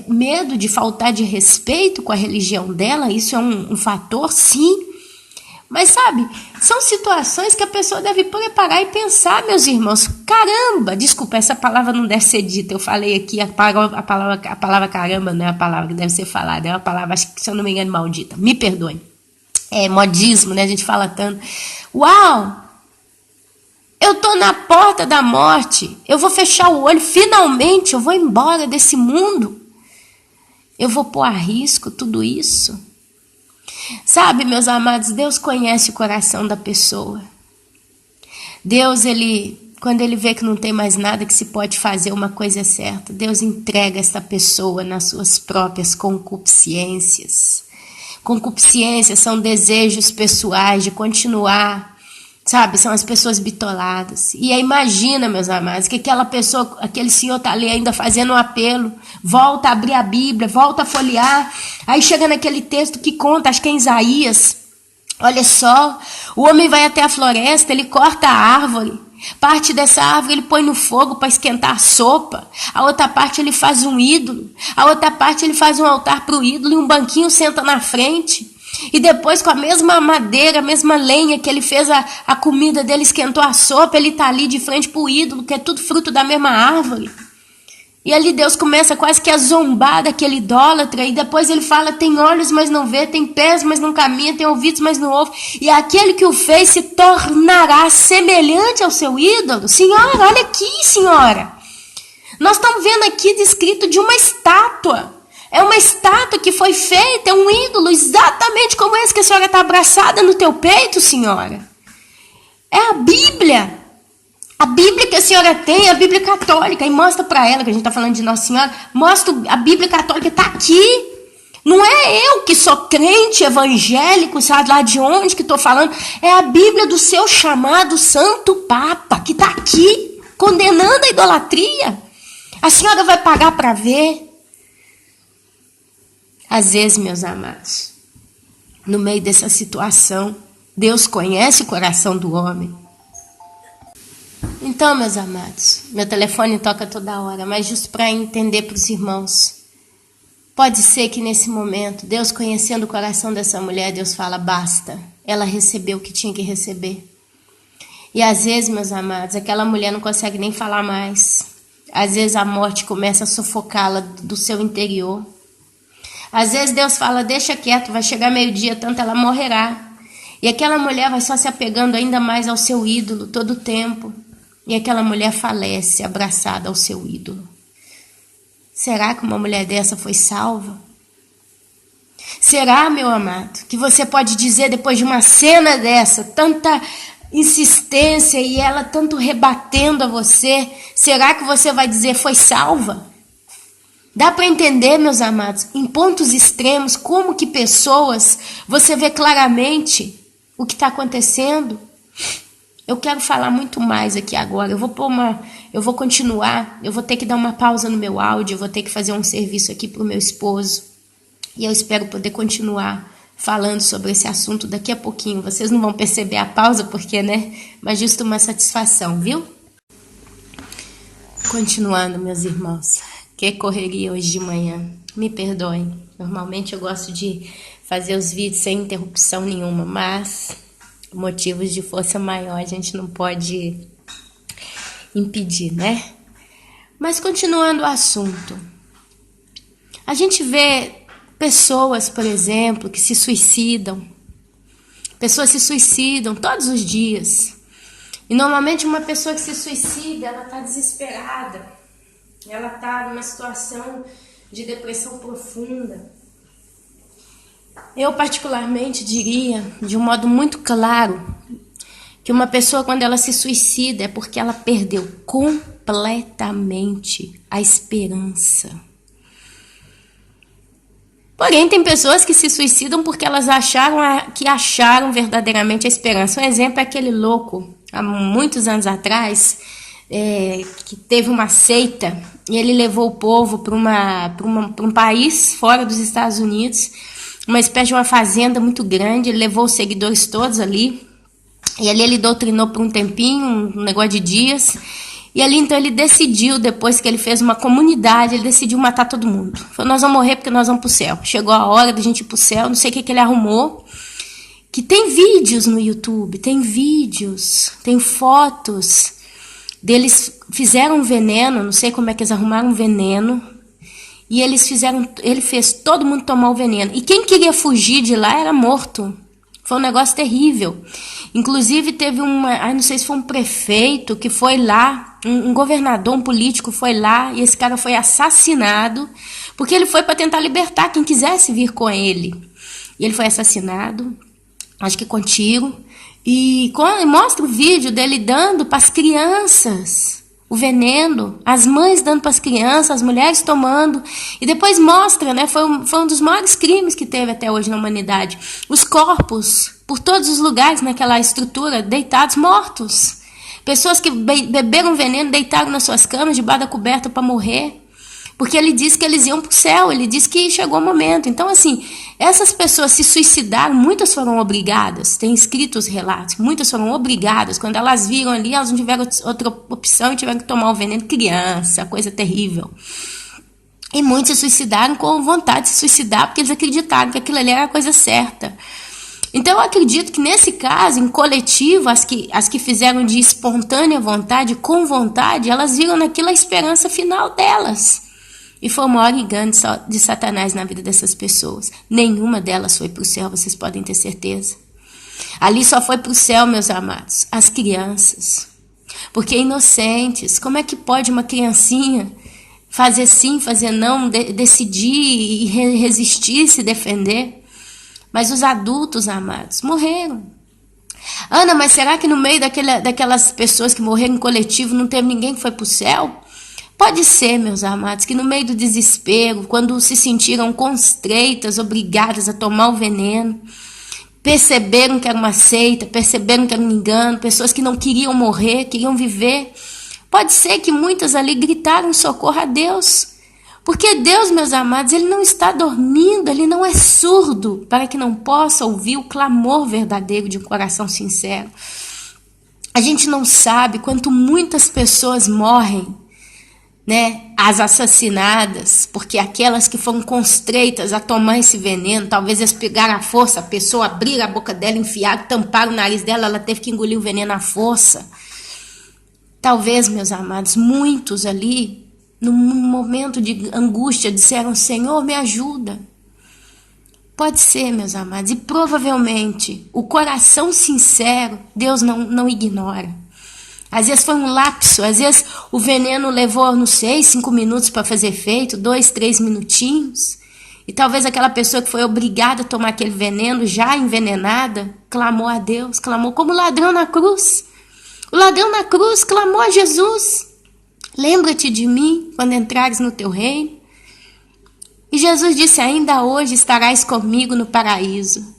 medo de faltar de respeito com a religião dela, isso é um fator, sim. Mas sabe, são situações que a pessoa deve parar e pensar, meus irmãos. Caramba, desculpa, essa palavra não deve ser dita. Eu falei aqui, a palavra caramba não é a palavra que deve ser falada, é uma palavra, acho que, se eu não me engano, maldita. Me perdoe. É modismo, né? A gente fala tanto. Uau! Eu tô na porta da morte. Eu vou fechar o olho. Finalmente eu vou embora desse mundo. Eu vou pôr a risco tudo isso. Sabe, meus amados, Deus conhece o coração da pessoa. Deus, quando ele vê que não tem mais nada que se pode fazer, uma coisa é certa. Deus entrega essa pessoa nas suas próprias concupiscências. Concupiscências são desejos pessoais de continuar. Sabe, são as pessoas bitoladas. E aí imagina, meus amados, que aquela pessoa, aquele senhor está ali ainda fazendo um apelo, volta a abrir a Bíblia, volta a folhear, aí chega naquele texto que conta, acho que é em Isaías, olha só, o homem vai até a floresta, ele corta a árvore, parte dessa árvore ele põe no fogo para esquentar a sopa, a outra parte ele faz um ídolo, a outra parte ele faz um altar para o ídolo e um banquinho senta na frente. E depois, com a mesma madeira, a mesma lenha que ele fez a comida dele, esquentou a sopa, ele está ali de frente para o ídolo, que é tudo fruto da mesma árvore. E ali Deus começa quase que a zombar daquele idólatra, e depois ele fala, tem olhos, mas não vê, tem pés, mas não caminha, tem ouvidos, mas não ouve, e aquele que o fez se tornará semelhante ao seu ídolo. Senhora, olha aqui, senhora. Nós estamos vendo aqui descrito de uma estátua. É uma estátua que foi feita, é um ídolo, exatamente como esse que a senhora está abraçada no teu peito, senhora. É a Bíblia. A Bíblia que a senhora tem, a Bíblia católica, e mostra para ela, que a gente está falando de Nossa Senhora, mostra a Bíblia católica, está aqui. Não é eu que sou crente evangélico, sabe lá de onde que estou falando, é a Bíblia do seu chamado Santo Papa, que está aqui, condenando a idolatria. A senhora vai pagar para ver. Às vezes, meus amados, no meio dessa situação, Deus conhece o coração do homem. Então, meus amados, meu telefone toca toda hora, mas justo para entender para os irmãos, pode ser que nesse momento, Deus conhecendo o coração dessa mulher, Deus fala, basta, ela recebeu o que tinha que receber. E às vezes, meus amados, aquela mulher não consegue nem falar mais. Às vezes a morte começa a sufocá-la do seu interior. Às vezes Deus fala, deixa quieto, vai chegar meio-dia, tanto ela morrerá. E aquela mulher vai só se apegando ainda mais ao seu ídolo todo o tempo. E aquela mulher falece, abraçada ao seu ídolo. Será que uma mulher dessa foi salva? Será, meu amado, que você pode dizer depois de uma cena dessa, tanta insistência e ela tanto rebatendo a você, será que você vai dizer foi salva? Dá para entender, meus amados, em pontos extremos, como que pessoas, você vê claramente o que está acontecendo. Eu quero falar muito mais aqui agora, eu vou continuar, eu vou ter que dar uma pausa no meu áudio, eu vou ter que fazer um serviço aqui para o meu esposo, e eu espero poder continuar falando sobre esse assunto daqui a pouquinho. Vocês não vão perceber a pausa, porque, né? Mas justo uma satisfação, viu? Continuando, meus irmãos. Que correria hoje de manhã. Me perdoem. Normalmente eu gosto de fazer os vídeos sem interrupção nenhuma, mas motivos de força maior a gente não pode impedir, né? Mas continuando o assunto. A gente vê pessoas, por exemplo, que se suicidam. Pessoas se suicidam todos os dias. E normalmente uma pessoa que se suicida, ela está desesperada. Ela está numa situação de depressão profunda. Eu particularmente diria, de um modo muito claro, que uma pessoa quando ela se suicida é porque ela perdeu completamente a esperança. Porém, tem pessoas que se suicidam porque elas acharam verdadeiramente a esperança. Um exemplo é aquele louco, há muitos anos atrás, que teve uma seita e ele levou o povo para um país fora dos Estados Unidos, uma espécie de uma fazenda muito grande. Ele levou os seguidores todos ali e ali ele doutrinou por um tempinho, um negócio de dias, e ali então ele decidiu, depois que ele fez uma comunidade, ele decidiu matar todo mundo. Falou, nós vamos morrer porque nós vamos para o céu. Chegou a hora da gente ir para o céu, não sei o que ele arrumou, que tem vídeos no YouTube, tem vídeos, tem fotos deles, fizeram um veneno, não sei como é que eles arrumaram um veneno, e ele fez todo mundo tomar o veneno. E quem queria fugir de lá era morto. Foi um negócio terrível. Inclusive teve não sei se foi um prefeito que foi lá, um governador, um político foi lá, e esse cara foi assassinado, porque ele foi para tentar libertar quem quisesse vir com ele. E ele foi assassinado, acho que com tiro. E mostra o vídeo dele dando para as crianças o veneno, as mães dando para as crianças, as mulheres tomando. E depois mostra, né, foi um dos maiores crimes que teve até hoje na humanidade. Os corpos, por todos os lugares naquela estrutura, deitados, mortos. Pessoas que beberam veneno, deitaram nas suas camas, debaixo da coberta para morrer. Porque ele disse que eles iam para o céu, ele disse que chegou o momento. Então, assim, essas pessoas se suicidaram, muitas foram obrigadas, tem escrito os relatos, muitas foram obrigadas, quando elas viram ali, elas não tiveram outra opção e tiveram que tomar o veneno, criança, coisa terrível. E muitos se suicidaram com vontade de se suicidar, porque eles acreditaram que aquilo ali era a coisa certa. Então eu acredito que nesse caso, em coletivo, as que fizeram de espontânea vontade, com vontade, elas viram naquilo a esperança final delas. E foi o maior engano de Satanás na vida dessas pessoas. Nenhuma delas foi para o céu, vocês podem ter certeza. Ali só foi para o céu, meus amados, as crianças. Porque inocentes, como é que pode uma criancinha fazer sim, fazer não, decidir e resistir, se defender? Mas os adultos, amados, morreram. Ana, mas será que no meio daquelas pessoas que morreram em coletivo não teve ninguém que foi para o céu? Pode ser, meus amados, que no meio do desespero, quando se sentiram constreitas, obrigadas a tomar o veneno, perceberam que era uma seita, perceberam que era um engano, pessoas que não queriam morrer, queriam viver. Pode ser que muitas ali gritaram socorro a Deus. Porque Deus, meus amados, Ele não está dormindo, Ele não é surdo para que não possa ouvir o clamor verdadeiro de um coração sincero. A gente não sabe quanto muitas pessoas morrem, né, as assassinadas, porque aquelas que foram constreitas a tomar esse veneno, talvez eles pegaram à força, a pessoa abriram a boca dela, enfiaram, tamparam o nariz dela, ela teve que engolir o veneno à força. Talvez, meus amados, muitos ali, num momento de angústia, disseram, Senhor, me ajuda. Pode ser, meus amados, e provavelmente o coração sincero, Deus não ignora. Às vezes foi um lapso, às vezes o veneno levou, não sei, 5 minutos para fazer efeito, 2, 3 minutinhos. E talvez aquela pessoa que foi obrigada a tomar aquele veneno, já envenenada, clamou a Deus, clamou como o ladrão na cruz. O ladrão na cruz clamou a Jesus. Lembra-te de mim quando entrares no teu reino. E Jesus disse, ainda hoje estarás comigo no paraíso.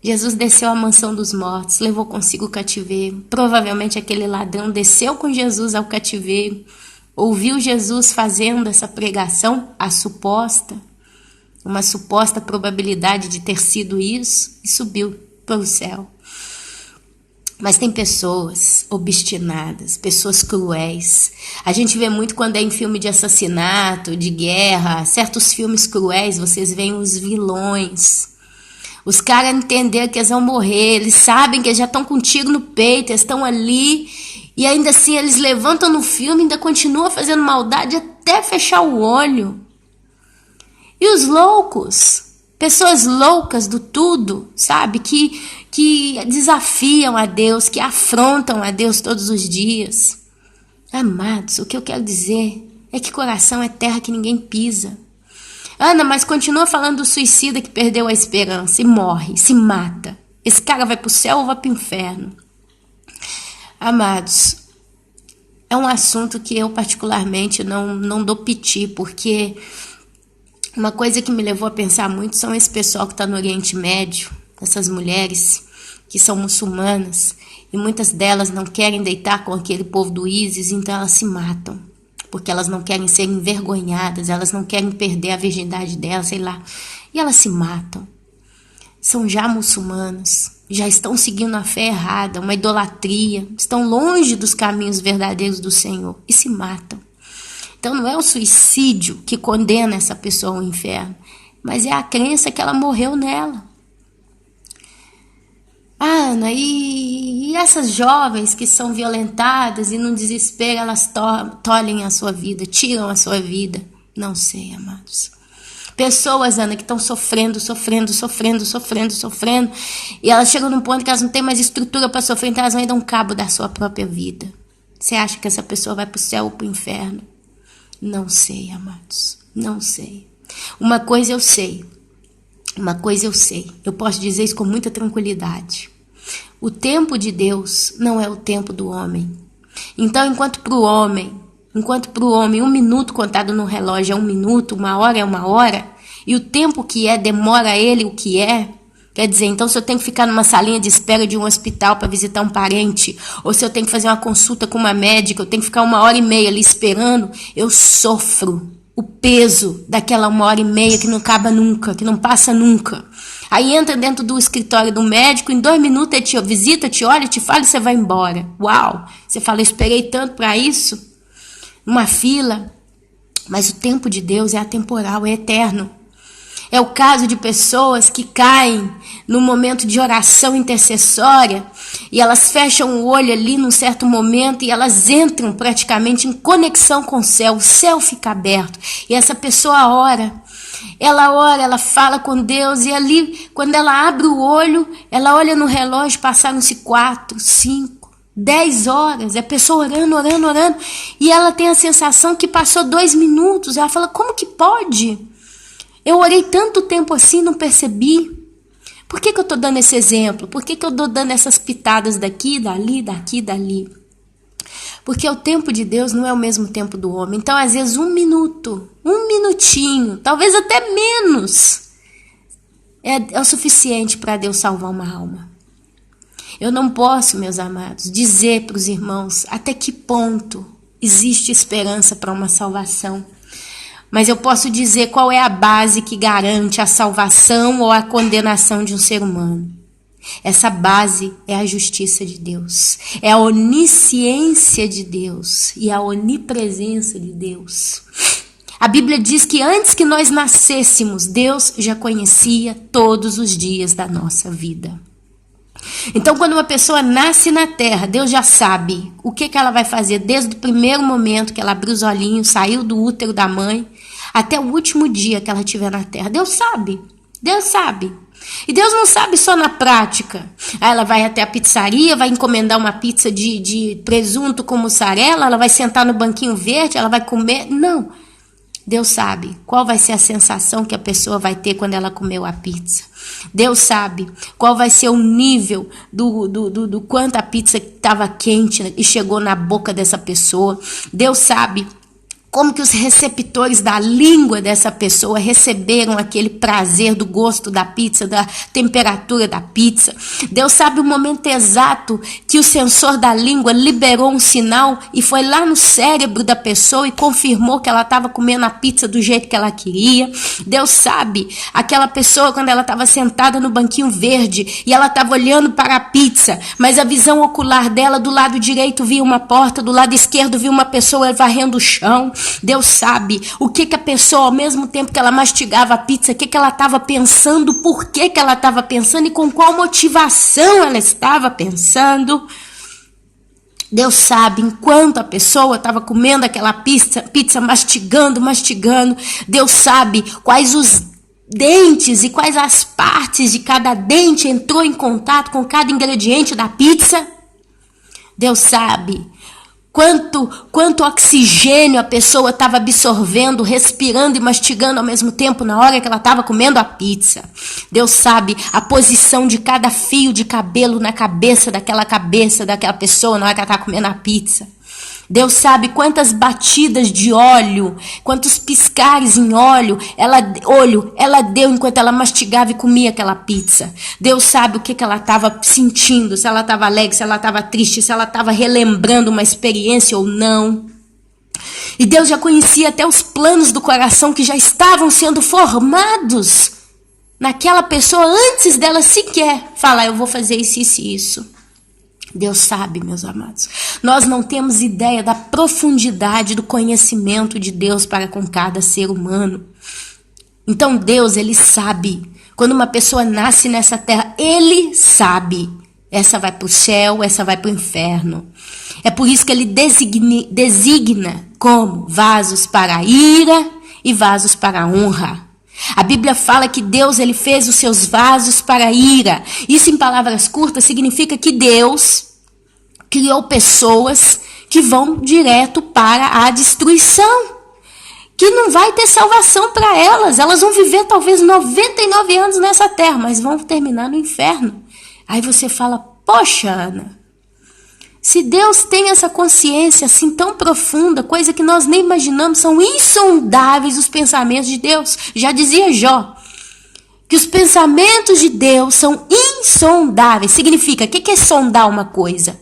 Jesus desceu à mansão dos mortos, levou consigo o cativeiro. Provavelmente aquele ladrão desceu com Jesus ao cativeiro, ouviu Jesus fazendo essa pregação, uma suposta probabilidade de ter sido isso, e subiu para o céu. Mas tem pessoas obstinadas, pessoas cruéis. A gente vê muito quando é em filme de assassinato, de guerra, certos filmes cruéis, vocês veem os vilões. Os caras entenderam que eles vão morrer, eles sabem que eles já estão com um tiro no peito, eles estão ali, e ainda assim eles levantam no filme e ainda continuam fazendo maldade até fechar o olho. E os loucos, pessoas loucas do tudo, sabe, que desafiam a Deus, que afrontam a Deus todos os dias. Amados, o que eu quero dizer é que coração é terra que ninguém pisa. Ana, mas continua falando do suicida que perdeu a esperança e morre, se mata. Esse cara vai para o céu ou vai para o inferno? Amados, é um assunto que eu particularmente não dou piti, porque uma coisa que me levou a pensar muito são esse pessoal que está no Oriente Médio, essas mulheres que são muçulmanas, e muitas delas não querem deitar com aquele povo do ISIS, então elas se matam. Porque elas não querem ser envergonhadas, elas não querem perder a virgindade delas, sei lá. E elas se matam. São já muçulmanas, já estão seguindo a fé errada, uma idolatria, estão longe dos caminhos verdadeiros do Senhor e se matam. Então não é o suicídio que condena essa pessoa ao inferno, mas é a crença que ela morreu nela. Ana, e essas jovens que são violentadas e no desespero elas tolhem a sua vida, tiram a sua vida? Não sei, amados. Pessoas, Ana, que estão sofrendo, e elas chegam num ponto que elas não têm mais estrutura para sofrer, então elas vão dar um cabo da sua própria vida. Você acha que essa pessoa vai para o céu ou para o inferno? Não sei, amados, não sei. Uma coisa eu sei, eu posso dizer isso com muita tranquilidade. O tempo de Deus não é o tempo do homem. Então, enquanto para o homem, 1 minuto contado no relógio é 1 minuto, 1 hora é 1 hora, e o tempo que é demora ele o que é, quer dizer, então se eu tenho que ficar numa salinha de espera de um hospital para visitar um parente, ou se eu tenho que fazer uma consulta com uma médica, eu tenho que ficar 1h30 ali esperando, eu sofro o peso daquela 1h30 que não acaba nunca, que não passa nunca. Aí entra dentro do escritório do médico, em 2 minutos ele te visita, te olha, te fala e você vai embora. Uau! Você fala, eu esperei tanto para isso, uma fila. Mas o tempo de Deus é atemporal, é eterno. É o caso de pessoas que caem no momento de oração intercessória e elas fecham o olho ali num certo momento e elas entram praticamente em conexão com o céu fica aberto e essa pessoa ora, ela fala com Deus e ali quando ela abre o olho, ela olha no relógio, passaram-se 4, 5, 10 horas, a pessoa orando, e ela tem a sensação que passou 2 minutos, ela fala, como que pode? Eu orei tanto tempo assim, não percebi. Por que eu estou dando esse exemplo? Por que eu estou dando essas pitadas daqui, dali? Porque o tempo de Deus não é o mesmo tempo do homem. Então, às vezes, 1 minutinho, talvez até menos, é o suficiente para Deus salvar uma alma. Eu não posso, meus amados, dizer para os irmãos até que ponto existe esperança para uma salvação. Mas eu posso dizer qual é a base que garante a salvação ou a condenação de um ser humano. Essa base é a justiça de Deus, é a onisciência de Deus e a onipresença de Deus. A Bíblia diz que antes que nós nascêssemos, Deus já conhecia todos os dias da nossa vida. Então, quando uma pessoa nasce na terra, Deus já sabe o que ela vai fazer desde o primeiro momento que ela abriu os olhinhos, saiu do útero da mãe, até o último dia que ela estiver na terra. Deus sabe. E Deus não sabe só na prática. Aí ela vai até a pizzaria, vai encomendar uma pizza de presunto com mussarela, ela vai sentar no banquinho verde, ela vai comer. Não. Deus sabe qual vai ser a sensação que a pessoa vai ter quando ela comeu a pizza. Deus sabe qual vai ser o nível do quanto a pizza estava quente e chegou na boca dessa pessoa. Deus sabe como que os receptores da língua dessa pessoa receberam aquele prazer do gosto da pizza, da temperatura da pizza. Deus sabe o momento exato que o sensor da língua liberou um sinal e foi lá no cérebro da pessoa e confirmou que ela estava comendo a pizza do jeito que ela queria. Deus sabe aquela pessoa quando ela estava sentada no banquinho verde e ela estava olhando para a pizza, mas a visão ocular dela do lado direito via uma porta, do lado esquerdo via uma pessoa varrendo o chão. Deus sabe o que a pessoa, ao mesmo tempo que ela mastigava a pizza, o que ela estava pensando, por que ela estava pensando e com qual motivação ela estava pensando. Deus sabe, enquanto a pessoa estava comendo aquela pizza mastigando, Deus sabe quais os dentes e quais as partes de cada dente entrou em contato com cada ingrediente da pizza. Deus sabe quanto oxigênio a pessoa estava absorvendo, respirando e mastigando ao mesmo tempo na hora que ela estava comendo a pizza. Deus sabe a posição de cada fio de cabelo na cabeça daquela pessoa na hora que ela estava comendo a pizza. Deus sabe quantas batidas de óleo, quantos piscares em óleo ela deu enquanto ela mastigava e comia aquela pizza. Deus sabe o que ela estava sentindo, se ela estava alegre, se ela estava triste, se ela estava relembrando uma experiência ou não. E Deus já conhecia até os planos do coração que já estavam sendo formados naquela pessoa antes dela sequer falar, eu vou fazer isso e isso. Deus sabe, meus amados. Nós não temos ideia da profundidade do conhecimento de Deus para com cada ser humano. Então Deus, Ele sabe. Quando uma pessoa nasce nessa terra, Ele sabe. Essa vai para o céu, essa vai para o inferno. É por isso que Ele designa como vasos para a ira e vasos para a honra. A Bíblia fala que Deus ele fez os seus vasos para a ira. Isso, em palavras curtas, significa que Deus criou pessoas que vão direto para a destruição, que não vai ter salvação para elas. Elas vão viver talvez 99 anos nessa terra, mas vão terminar no inferno. Aí você fala, poxa, Ana, se Deus tem essa consciência assim tão profunda, coisa que nós nem imaginamos, são insondáveis os pensamentos de Deus. Já dizia Jó, que os pensamentos de Deus são insondáveis. Significa, o que é sondar uma coisa?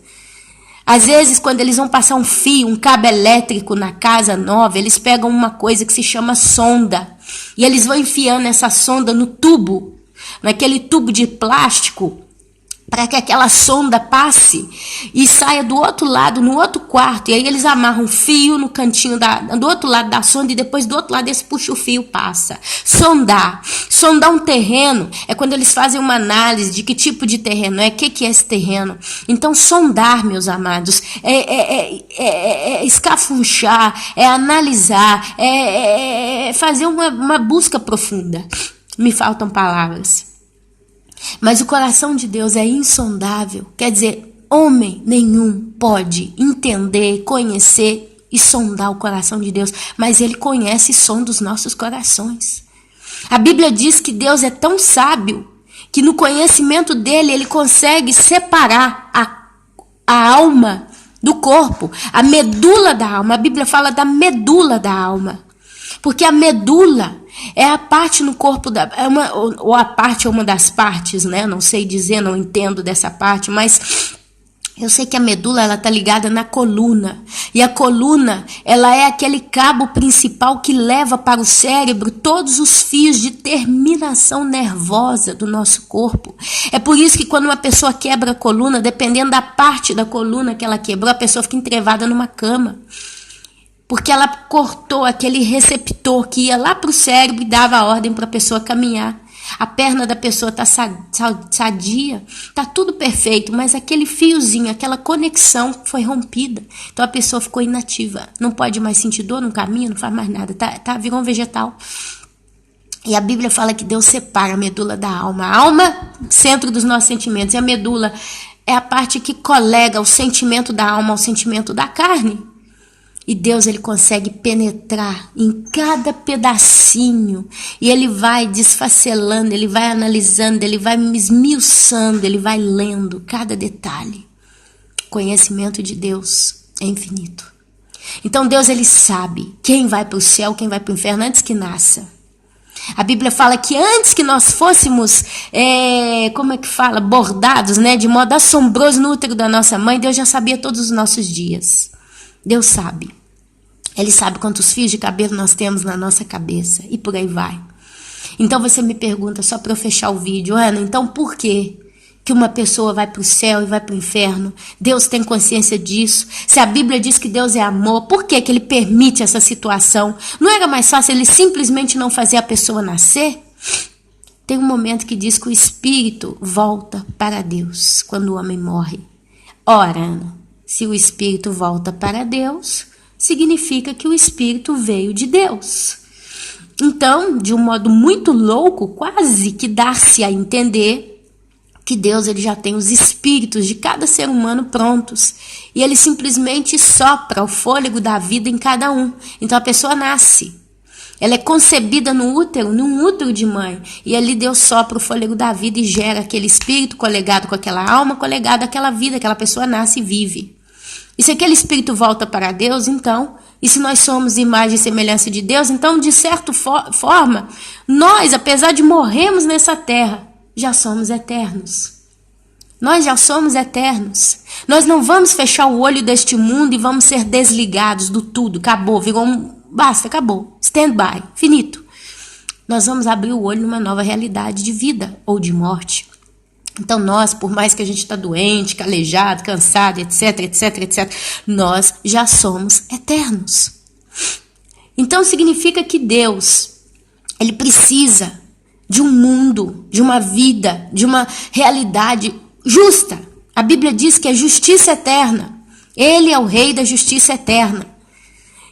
Às vezes, quando eles vão passar um fio, um cabo elétrico na casa nova, eles pegam uma coisa que se chama sonda. E eles vão enfiando essa sonda no tubo, naquele tubo de plástico, para que aquela sonda passe e saia do outro lado, no outro quarto. E aí eles amarram um fio no cantinho do outro lado da sonda e depois do outro lado eles puxam o fio, passa. Sondar um terreno é quando eles fazem uma análise de que tipo de terreno é, o que é esse terreno. Então sondar, meus amados, é escafunchar, é analisar, é fazer uma busca profunda. Me faltam palavras. Mas o coração de Deus é insondável, quer dizer, homem nenhum pode entender, conhecer e sondar o coração de Deus, mas Ele conhece e sonda os nossos corações. A Bíblia diz que Deus é tão sábio que no conhecimento dele Ele consegue separar a alma do corpo, a medula da alma. A Bíblia fala da medula da alma, porque a medula é a parte no corpo, ou a parte é uma das partes, né? Não sei dizer, não entendo dessa parte, mas eu sei que a medula ela está ligada na coluna. E a coluna ela é aquele cabo principal que leva para o cérebro todos os fios de terminação nervosa do nosso corpo. É por isso que quando uma pessoa quebra a coluna, dependendo da parte da coluna que ela quebrou, a pessoa fica entrevada numa cama. Porque ela cortou aquele receptor que ia lá para o cérebro e dava a ordem para a pessoa caminhar. A perna da pessoa está sadia, está tudo perfeito, mas aquele fiozinho, aquela conexão foi rompida. Então a pessoa ficou inativa, não pode mais sentir dor, não caminha, não faz mais nada, virou um vegetal. E a Bíblia fala que Deus separa a medula da alma. A alma, centro dos nossos sentimentos, e a medula é a parte que colega o sentimento da alma ao sentimento da carne. E Deus, ele consegue penetrar em cada pedacinho. E ele vai desfacelando, ele vai analisando, ele vai esmiuçando, ele vai lendo cada detalhe. O conhecimento de Deus é infinito. Então Deus, ele sabe quem vai para o céu, quem vai para o inferno antes que nasça. A Bíblia fala que antes que nós fôssemos, bordados, né, de modo assombroso no útero da nossa mãe, Deus já sabia todos os nossos dias. Deus sabe. Ele sabe quantos fios de cabelo nós temos na nossa cabeça. E por aí vai. Então você me pergunta, só para eu fechar o vídeo, Ana, então por que uma pessoa vai para o céu e vai para o inferno? Deus tem consciência disso? Se a Bíblia diz que Deus é amor, por que ele permite essa situação? Não era mais fácil ele simplesmente não fazer a pessoa nascer? Tem um momento que diz que o espírito volta para Deus quando o homem morre. Ora, Ana, se o espírito volta para Deus, significa que o espírito veio de Deus. Então, de um modo muito louco, quase que dá-se a entender que Deus ele já tem os espíritos de cada ser humano prontos. E ele simplesmente sopra o fôlego da vida em cada um. Então a pessoa nasce. Ela é concebida no útero, num útero de mãe. E ali Deus sopra o fôlego da vida e gera aquele espírito colegado com aquela alma, colegado àquela vida, aquela pessoa nasce e vive. E se aquele espírito volta para Deus, então, e se nós somos imagem e semelhança de Deus, então, de certa forma, nós, apesar de morrermos nessa terra, já somos eternos. Nós já somos eternos. Nós não vamos fechar o olho deste mundo e vamos ser desligados do tudo. Acabou, basta, acabou. Stand by, finito. Nós vamos abrir o olho numa nova realidade de vida ou de morte. Então nós, por mais que a gente está doente, calejado, cansado, etc, nós já somos eternos. Então significa que Deus, ele precisa de um mundo, de uma vida, de uma realidade justa. A Bíblia diz que é justiça eterna. Ele é o rei da justiça eterna.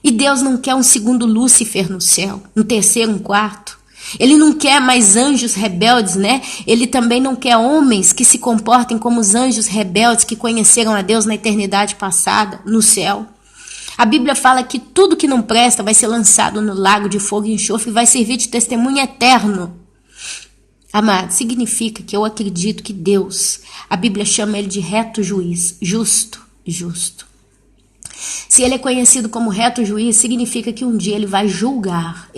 E Deus não quer um segundo Lúcifer no céu, um terceiro, um quarto. Ele não quer mais anjos rebeldes, né? Ele também não quer homens que se comportem como os anjos rebeldes que conheceram a Deus na eternidade passada, no céu. A Bíblia fala que tudo que não presta vai ser lançado no lago de fogo e enxofre e vai servir de testemunho eterno. Amado, significa que eu acredito que Deus, a Bíblia chama ele de reto juiz, justo. Se ele é conhecido como reto juiz, significa que um dia ele vai julgar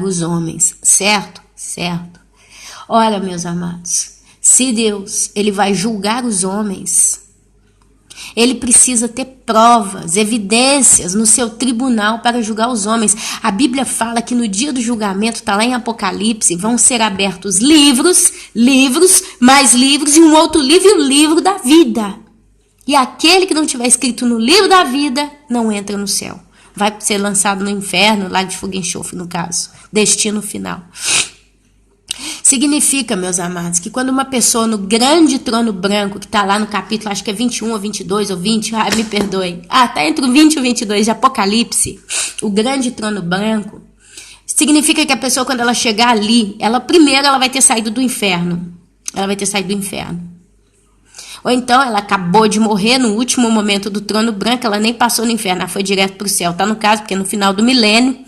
os homens, certo? Certo. Ora, meus amados, se Deus, ele vai julgar os homens, Ele precisa ter provas, evidências no seu tribunal para julgar os homens. A Bíblia fala que no dia do julgamento, está lá em Apocalipse, vão ser abertos livros, mais livros e um outro livro, e o livro da vida. E aquele que não tiver escrito no livro da vida, não entra no céu. Vai ser lançado no inferno, lá de fogo e enxofre, no caso. Destino final. Significa, meus amados, que quando uma pessoa no grande trono branco, que está lá no capítulo, acho que é 21 ou 22 ou 20, me perdoe. Está entre o 20 e o 22 de Apocalipse, o grande trono branco, significa que a pessoa, quando ela chegar ali, primeiro ela vai ter saído do inferno. Ela vai ter saído do inferno. Ou então ela acabou de morrer no último momento do trono branco, ela nem passou no inferno, ela foi direto para o céu. Está no caso, porque no final do milênio,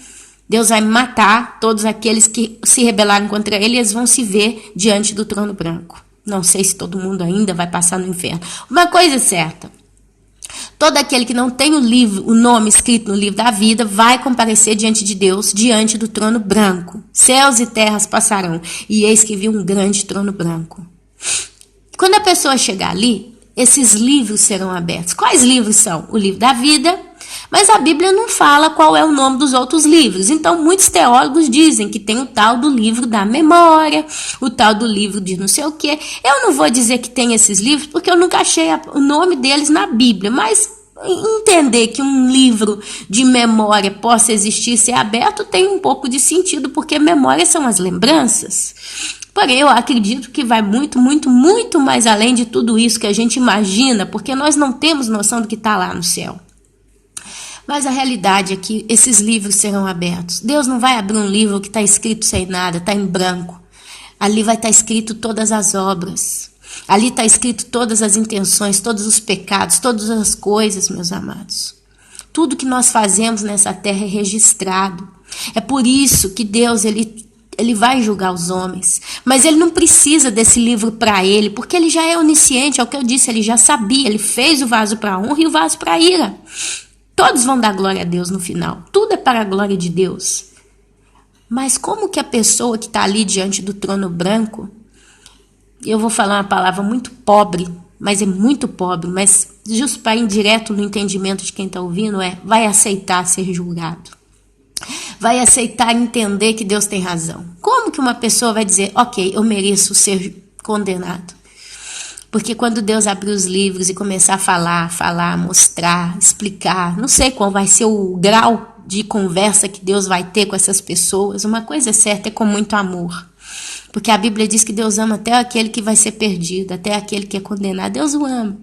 Deus vai matar todos aqueles que se rebelaram contra ele e eles vão se ver diante do trono branco. Não sei se todo mundo ainda vai passar no inferno. Uma coisa é certa. Todo aquele que não tem o nome escrito no livro da vida vai comparecer diante de Deus, diante do trono branco. Céus e terras passarão, e eis que vi um grande trono branco. Quando a pessoa chegar ali, esses livros serão abertos. Quais livros são? O livro da vida, mas a Bíblia não fala qual é o nome dos outros livros. Então, muitos teólogos dizem que tem o tal do livro da memória, o tal do livro de não sei o quê. Eu não vou dizer que tem esses livros, porque eu nunca achei o nome deles na Bíblia, mas entender que um livro de memória possa existir e ser aberto tem um pouco de sentido, porque memórias são as lembranças. Porém, eu acredito que vai muito, muito, muito mais além de tudo isso que a gente imagina, porque nós não temos noção do que está lá no céu. Mas a realidade é que esses livros serão abertos. Deus não vai abrir um livro que está escrito sem nada, está em branco. Ali vai estar escrito todas as obras. Ali está escrito todas as intenções, todos os pecados, todas as coisas, meus amados. Tudo que nós fazemos nessa terra é registrado. É por isso que Deus, ele vai julgar os homens. Mas ele não precisa desse livro para ele, porque ele já é onisciente, é o que eu disse, ele já sabia, ele fez o vaso para a honra e o vaso para a ira. Todos vão dar glória a Deus no final. Tudo é para a glória de Deus. Mas como que a pessoa que está ali diante do trono branco, eu vou falar uma palavra muito pobre, mas é muito pobre, mas justo para ir direto no entendimento de quem está ouvindo, vai aceitar ser julgado. Vai aceitar entender que Deus tem razão. Como que uma pessoa vai dizer, ok, eu mereço ser condenado? Porque quando Deus abrir os livros e começar a falar, mostrar, explicar, não sei qual vai ser o grau de conversa que Deus vai ter com essas pessoas, uma coisa é certa, é com muito amor. Porque a Bíblia diz que Deus ama até aquele que vai ser perdido, até aquele que é condenado. Deus o ama.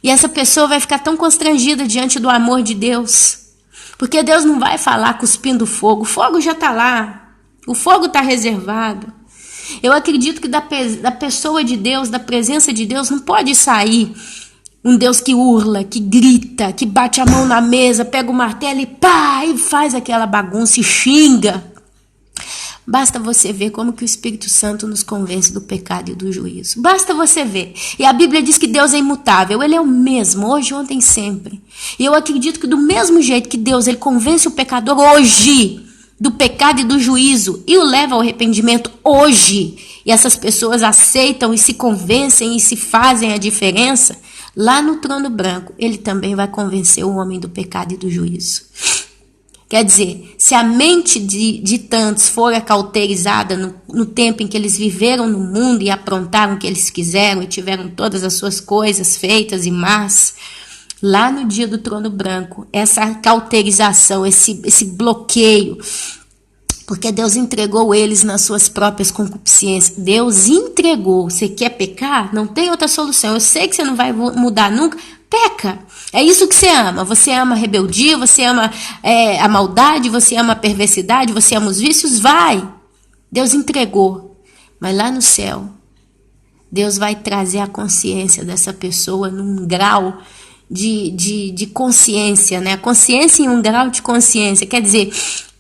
E essa pessoa vai ficar tão constrangida diante do amor de Deus. Porque Deus não vai falar cuspindo fogo. O fogo já está lá. O fogo está reservado. Eu acredito que da pessoa de Deus, da presença de Deus, não pode sair um Deus que urla, que grita, que bate a mão na mesa, pega o martelo e faz aquela bagunça e xinga. Basta você ver como que o Espírito Santo nos convence do pecado e do juízo. Basta você ver. E a Bíblia diz que Deus é imutável. Ele é o mesmo, hoje, ontem, sempre. E eu acredito que do mesmo jeito que Deus ele convence o pecador hoje do pecado e do juízo e o leva ao arrependimento hoje, e essas pessoas aceitam e se convencem e se fazem a diferença, lá no trono branco, ele também vai convencer o homem do pecado e do juízo. Quer dizer, se a mente de tantos for acauterizada no tempo em que eles viveram no mundo e aprontaram o que eles quiseram e tiveram todas as suas coisas feitas e más, lá no dia do trono branco, essa cauterização, esse bloqueio, porque Deus entregou eles nas suas próprias concupiscências. Deus entregou. Você quer pecar? Não tem outra solução. Eu sei que você não vai mudar nunca. Peca. É isso que você ama. Você ama a rebeldia, você ama a maldade, você ama a perversidade, você ama os vícios. Vai. Deus entregou. Mas lá no céu, Deus vai trazer a consciência dessa pessoa num grau de consciência, né? A consciência em um grau de consciência. Quer dizer,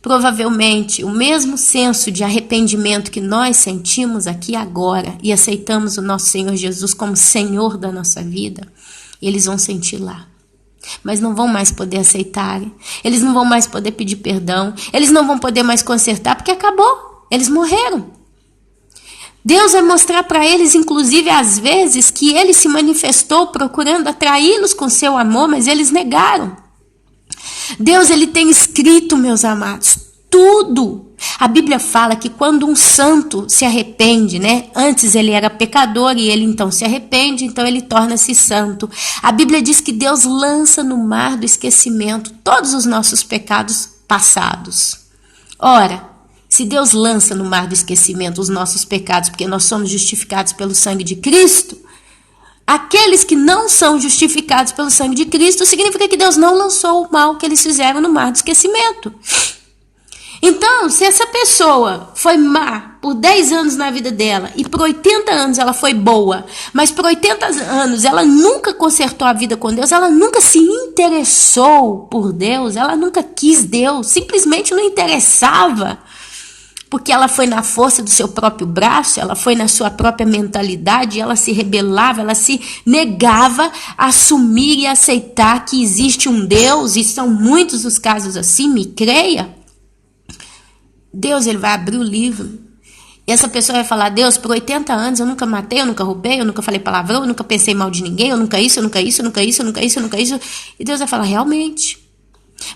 provavelmente o mesmo senso de arrependimento que nós sentimos aqui agora e aceitamos o nosso Senhor Jesus como Senhor da nossa vida, eles vão sentir lá. Mas não vão mais poder aceitar, eles não vão mais poder pedir perdão, eles não vão poder mais consertar, porque acabou, eles morreram. Deus vai mostrar para eles, inclusive às vezes, que ele se manifestou procurando atraí-los com seu amor, mas eles negaram. Deus, ele tem escrito, meus amados, tudo. A Bíblia fala que quando um santo se arrepende, né? Antes ele era pecador e ele então se arrepende, então ele torna-se santo. A Bíblia diz que Deus lança no mar do esquecimento todos os nossos pecados passados. Ora, se Deus lança no mar do esquecimento os nossos pecados, porque nós somos justificados pelo sangue de Cristo, aqueles que não são justificados pelo sangue de Cristo, significa que Deus não lançou o mal que eles fizeram no mar do esquecimento. Então, se essa pessoa foi má por 10 anos na vida dela e por 80 anos ela foi boa, mas por 80 anos ela nunca consertou a vida com Deus, ela nunca se interessou por Deus, ela nunca quis Deus, simplesmente não interessava, porque ela foi na força do seu próprio braço, ela foi na sua própria mentalidade, ela se rebelava, ela se negava a assumir e aceitar que existe um Deus, e são muitos os casos assim, me creia. Deus, ele vai abrir o livro e essa pessoa vai falar: Deus, por 80 anos eu nunca matei, eu nunca roubei, eu nunca falei palavrão, eu nunca pensei mal de ninguém, eu nunca isso, eu nunca isso, eu nunca isso, eu nunca isso, eu nunca isso. E Deus vai falar: realmente.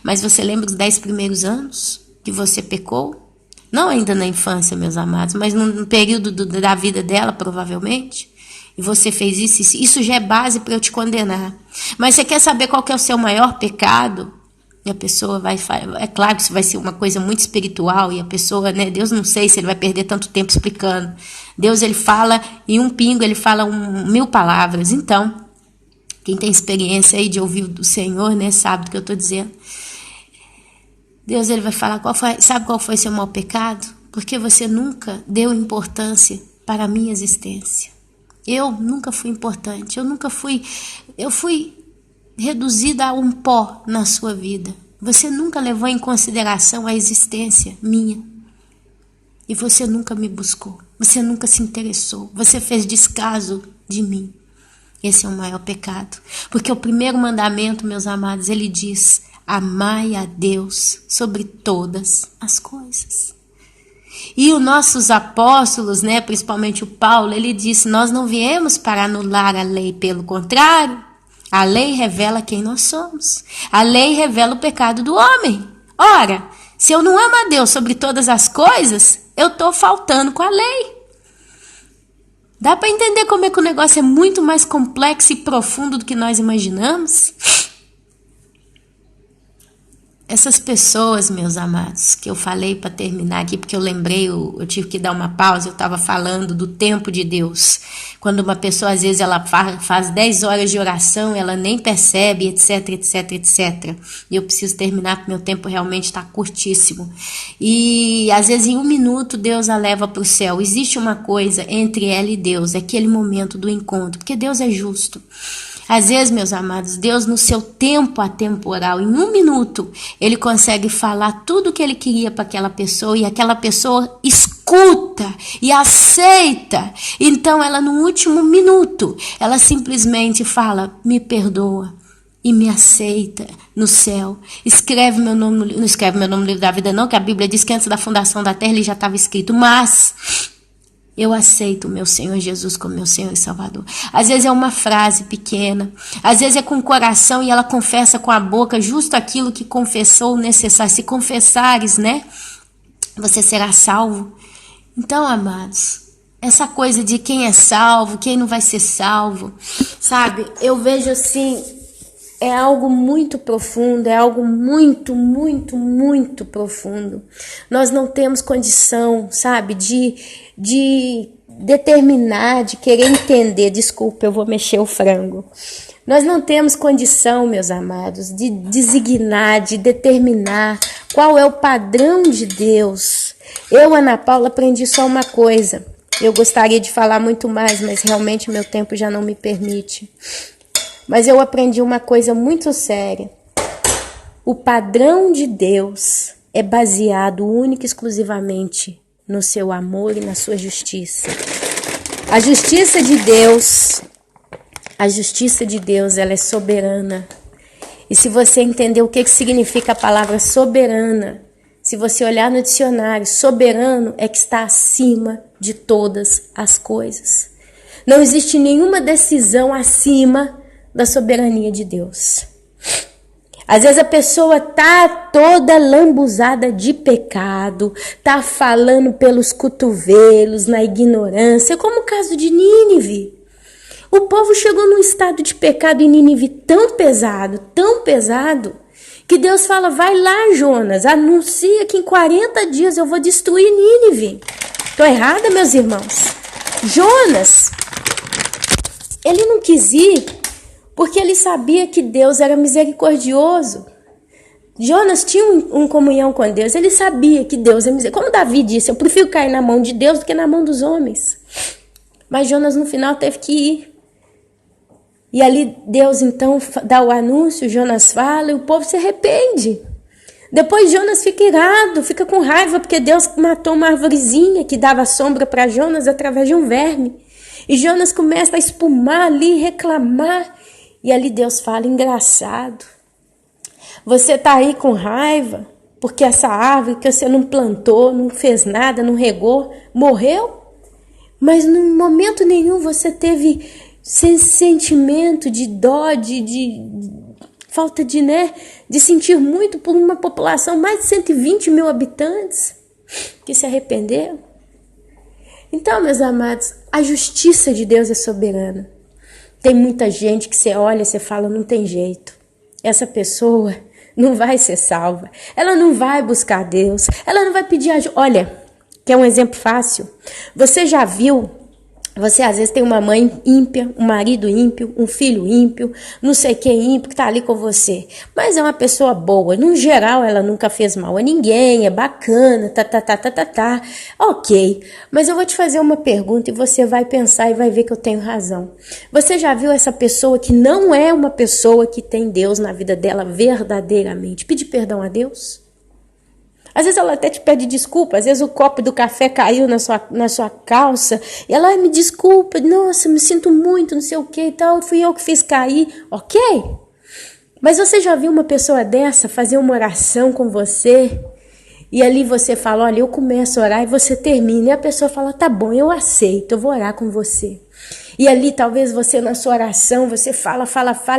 Mas você lembra os 10 primeiros anos que você pecou? Não ainda na infância, meus amados, mas no período da vida dela, provavelmente. E você fez isso já é base para eu te condenar. Mas você quer saber qual que é o seu maior pecado? E a pessoa vai... É claro que isso vai ser uma coisa muito espiritual. E a pessoa, né? Deus, não sei se ele vai perder tanto tempo explicando. Deus, ele fala em um pingo, ele fala 1000 palavras. Então, quem tem experiência aí de ouvir do Senhor, né? Sabe do que eu estou dizendo. Deus, ele vai falar: sabe qual foi seu maior pecado? Porque você nunca deu importância para a minha existência. Eu nunca fui importante. Eu fui reduzida a um pó na sua vida. Você nunca levou em consideração a existência minha. E você nunca me buscou. Você nunca se interessou. Você fez descaso de mim. Esse é o maior pecado. Porque o primeiro mandamento, meus amados, ele diz: amai a Deus sobre todas as coisas. E os nossos apóstolos, né, principalmente o Paulo, ele disse: nós não viemos para anular a lei, pelo contrário, a lei revela quem nós somos. A lei revela o pecado do homem. Ora, se eu não amo a Deus sobre todas as coisas, eu estou faltando com a lei. Dá para entender como é que o negócio é muito mais complexo e profundo do que nós imaginamos? Essas pessoas, meus amados, que eu falei para terminar aqui, porque eu lembrei, eu tive que dar uma pausa, eu estava falando do tempo de Deus. Quando uma pessoa, às vezes, ela faz 10 horas de oração, ela nem percebe, etc, etc, etc. E eu preciso terminar, porque meu tempo realmente está curtíssimo. E, às vezes, em 1 minuto, Deus a leva para o céu. Existe uma coisa entre ela e Deus, aquele momento do encontro, porque Deus é justo. Às vezes, meus amados, Deus, no seu tempo atemporal, em 1 minuto, ele consegue falar tudo o que ele queria para aquela pessoa, e aquela pessoa escuta e aceita. Então, ela, no último minuto, ela simplesmente fala: me perdoa, e me aceita no céu. Escreve meu nome, não escreve meu nome no livro da vida não, que a Bíblia diz que antes da fundação da terra ele já estava escrito, mas eu aceito o meu Senhor Jesus como meu Senhor e Salvador. Às vezes é uma frase pequena, às vezes é com o coração e ela confessa com a boca justo aquilo que confessou necessário. Se confessares, né, você será salvo. Então, amados, essa coisa de quem é salvo, quem não vai ser salvo, sabe, eu vejo assim, é algo muito profundo, é algo muito, muito, muito profundo. Nós não temos condição, sabe, de determinar, de querer entender. Desculpa, eu vou mexer o frango. Nós não temos condição, meus amados, de designar, de determinar qual é o padrão de Deus. Eu, Ana Paula, aprendi só uma coisa. Eu gostaria de falar muito mais, mas realmente meu tempo já não me permite. Mas eu aprendi uma coisa muito séria. O padrão de Deus é baseado única e exclusivamente no seu amor e na sua justiça. A justiça de Deus, ela é soberana. E se você entender o que significa a palavra soberana, Se você olhar no dicionário, soberano é que está acima de todas as coisas. Não existe nenhuma decisão acima da soberania de Deus. Às vezes a pessoa tá toda lambuzada de pecado, tá falando pelos cotovelos, na ignorância, como o caso de Nínive. O povo chegou num estado de pecado em Nínive tão pesado, que Deus fala, vai lá, Jonas, anuncia que em 40 dias eu vou destruir Nínive. Tô errada, meus irmãos? Jonas, ele não quis ir porque ele sabia que Deus era misericordioso. Jonas tinha uma comunhão com Deus, ele sabia que Deus é misericordioso. Como Davi disse, eu prefiro cair na mão de Deus do que na mão dos homens. Mas Jonas no final teve que ir. E ali Deus então dá o anúncio, Jonas fala e o povo se arrepende. Depois Jonas fica irado, fica com raiva porque Deus matou uma arvorezinha que dava sombra para Jonas através de um verme. E Jonas começa a espumar ali, reclamar. E ali Deus fala, engraçado, você tá aí com raiva porque essa árvore que você não plantou, não fez nada, não regou, morreu? Mas num momento nenhum você teve sentimento de dó, de falta de, de sentir muito por uma população, mais de 120 mil habitantes, que se arrependeram. Então, meus amados, a justiça de Deus é soberana. Tem muita gente que você olha e você fala, não tem jeito. Essa pessoa não vai ser salva. Ela não vai buscar Deus. Ela não vai pedir ajuda. Olha, que é um exemplo fácil. Você já viu, você às vezes tem uma mãe ímpia, um marido ímpio, um filho ímpio, não sei quem ímpio que tá ali com você. Mas é uma pessoa boa. No geral, ela nunca fez mal a ninguém, é bacana, Ok, mas eu vou te fazer uma pergunta e você vai pensar e vai ver que eu tenho razão. Você já viu essa pessoa que não é uma pessoa que tem Deus na vida dela verdadeiramente pedir perdão a Deus? Às vezes ela até te pede desculpa, às vezes o copo do café caiu na sua calça, e ela, me desculpa, nossa, me sinto muito, não sei o que e tal, fui eu que fiz cair, ok? Mas você já viu uma pessoa dessa fazer uma oração com você, e ali você fala, olha, eu começo a orar e você termina, e a pessoa fala, tá bom, eu aceito, eu vou orar com você. E ali talvez você na sua oração, você fala,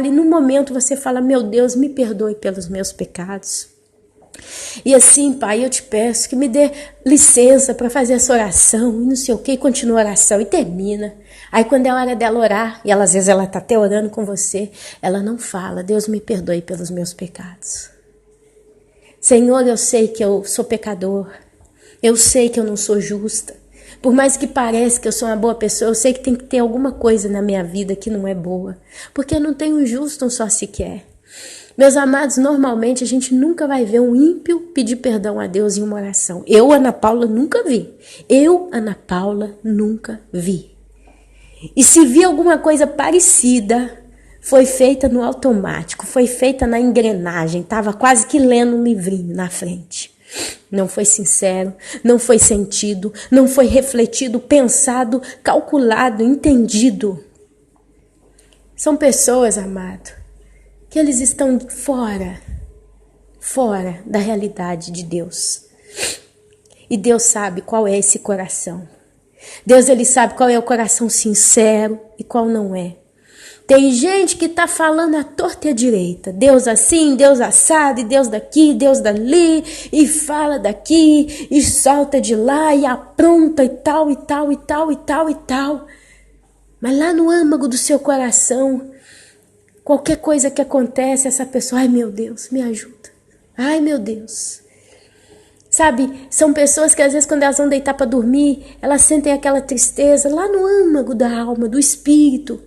e no momento você fala, meu Deus, me perdoe pelos meus pecados. E assim, Pai, eu te peço que me dê licença para fazer essa oração, e não sei o que, e continua a oração, e termina. Aí quando é hora dela orar, e ela, às vezes ela está até orando com você, ela não fala, Deus me perdoe pelos meus pecados. Senhor, eu sei que eu sou pecador, eu sei que eu não sou justa. Por mais que pareça que eu sou uma boa pessoa, eu sei que tem que ter alguma coisa na minha vida que não é boa, porque eu não tenho um justo um só sequer. Meus amados, normalmente a gente nunca vai ver um ímpio pedir perdão a Deus em uma oração. Eu, Ana Paula, nunca vi. E se vi alguma coisa parecida, foi feita no automático, foi feita na engrenagem, estava quase que lendo um livrinho na frente. Não foi sincero, não foi sentido, não foi refletido, pensado, calculado, entendido. São pessoas, amado, que eles estão fora da realidade de Deus. E Deus sabe qual é esse coração. Deus, ele sabe qual é o coração sincero e qual não é. Tem gente que está falando à torta e à direita. Deus assim, Deus assado, e Deus daqui, Deus dali, e fala daqui, e solta de lá, e apronta e tal, e tal, e tal, e tal, e tal. Mas lá no âmago do seu coração, qualquer coisa que acontece, essa pessoa, ai meu Deus, me ajuda. Ai meu Deus. Sabe, são pessoas que às vezes quando elas vão deitar para dormir, elas sentem aquela tristeza lá no âmago da alma, do espírito.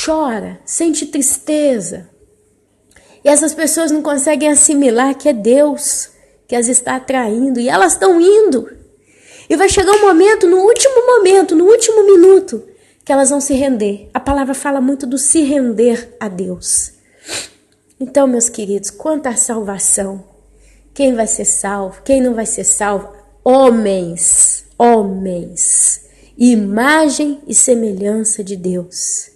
Chora, sente tristeza. E essas pessoas não conseguem assimilar que é Deus que as está atraindo. E elas estão indo. E vai chegar um momento, no último minuto, que elas vão se render. A palavra fala muito do se render a Deus. Então, meus queridos, quanto à salvação, quem vai ser salvo, quem não vai ser salvo? Homens, imagem e semelhança de Deus.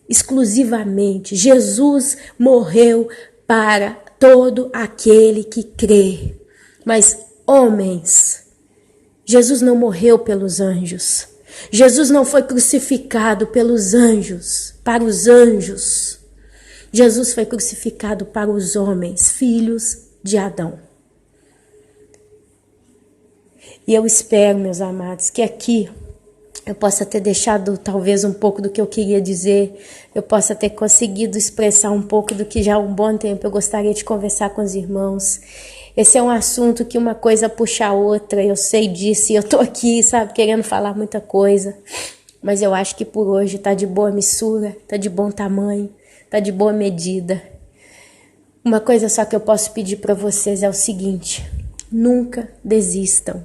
Exclusivamente, Jesus morreu para todo aquele que crê. Mas homens, Jesus não morreu pelos anjos. Jesus não foi crucificado pelos anjos, para os anjos. Jesus foi crucificado para os homens, filhos de Adão. E eu espero, meus amados, que aqui eu possa ter deixado talvez um pouco do que eu queria dizer, eu possa ter conseguido expressar um pouco do que já há um bom tempo eu gostaria de conversar com os irmãos. Esse é um assunto que uma coisa puxa a outra, eu sei disso, e eu tô aqui, sabe, querendo falar muita coisa. Mas eu acho que por hoje tá de boa missura, tá de bom tamanho, tá de boa medida. Uma coisa só que eu posso pedir para vocês é o seguinte: nunca desistam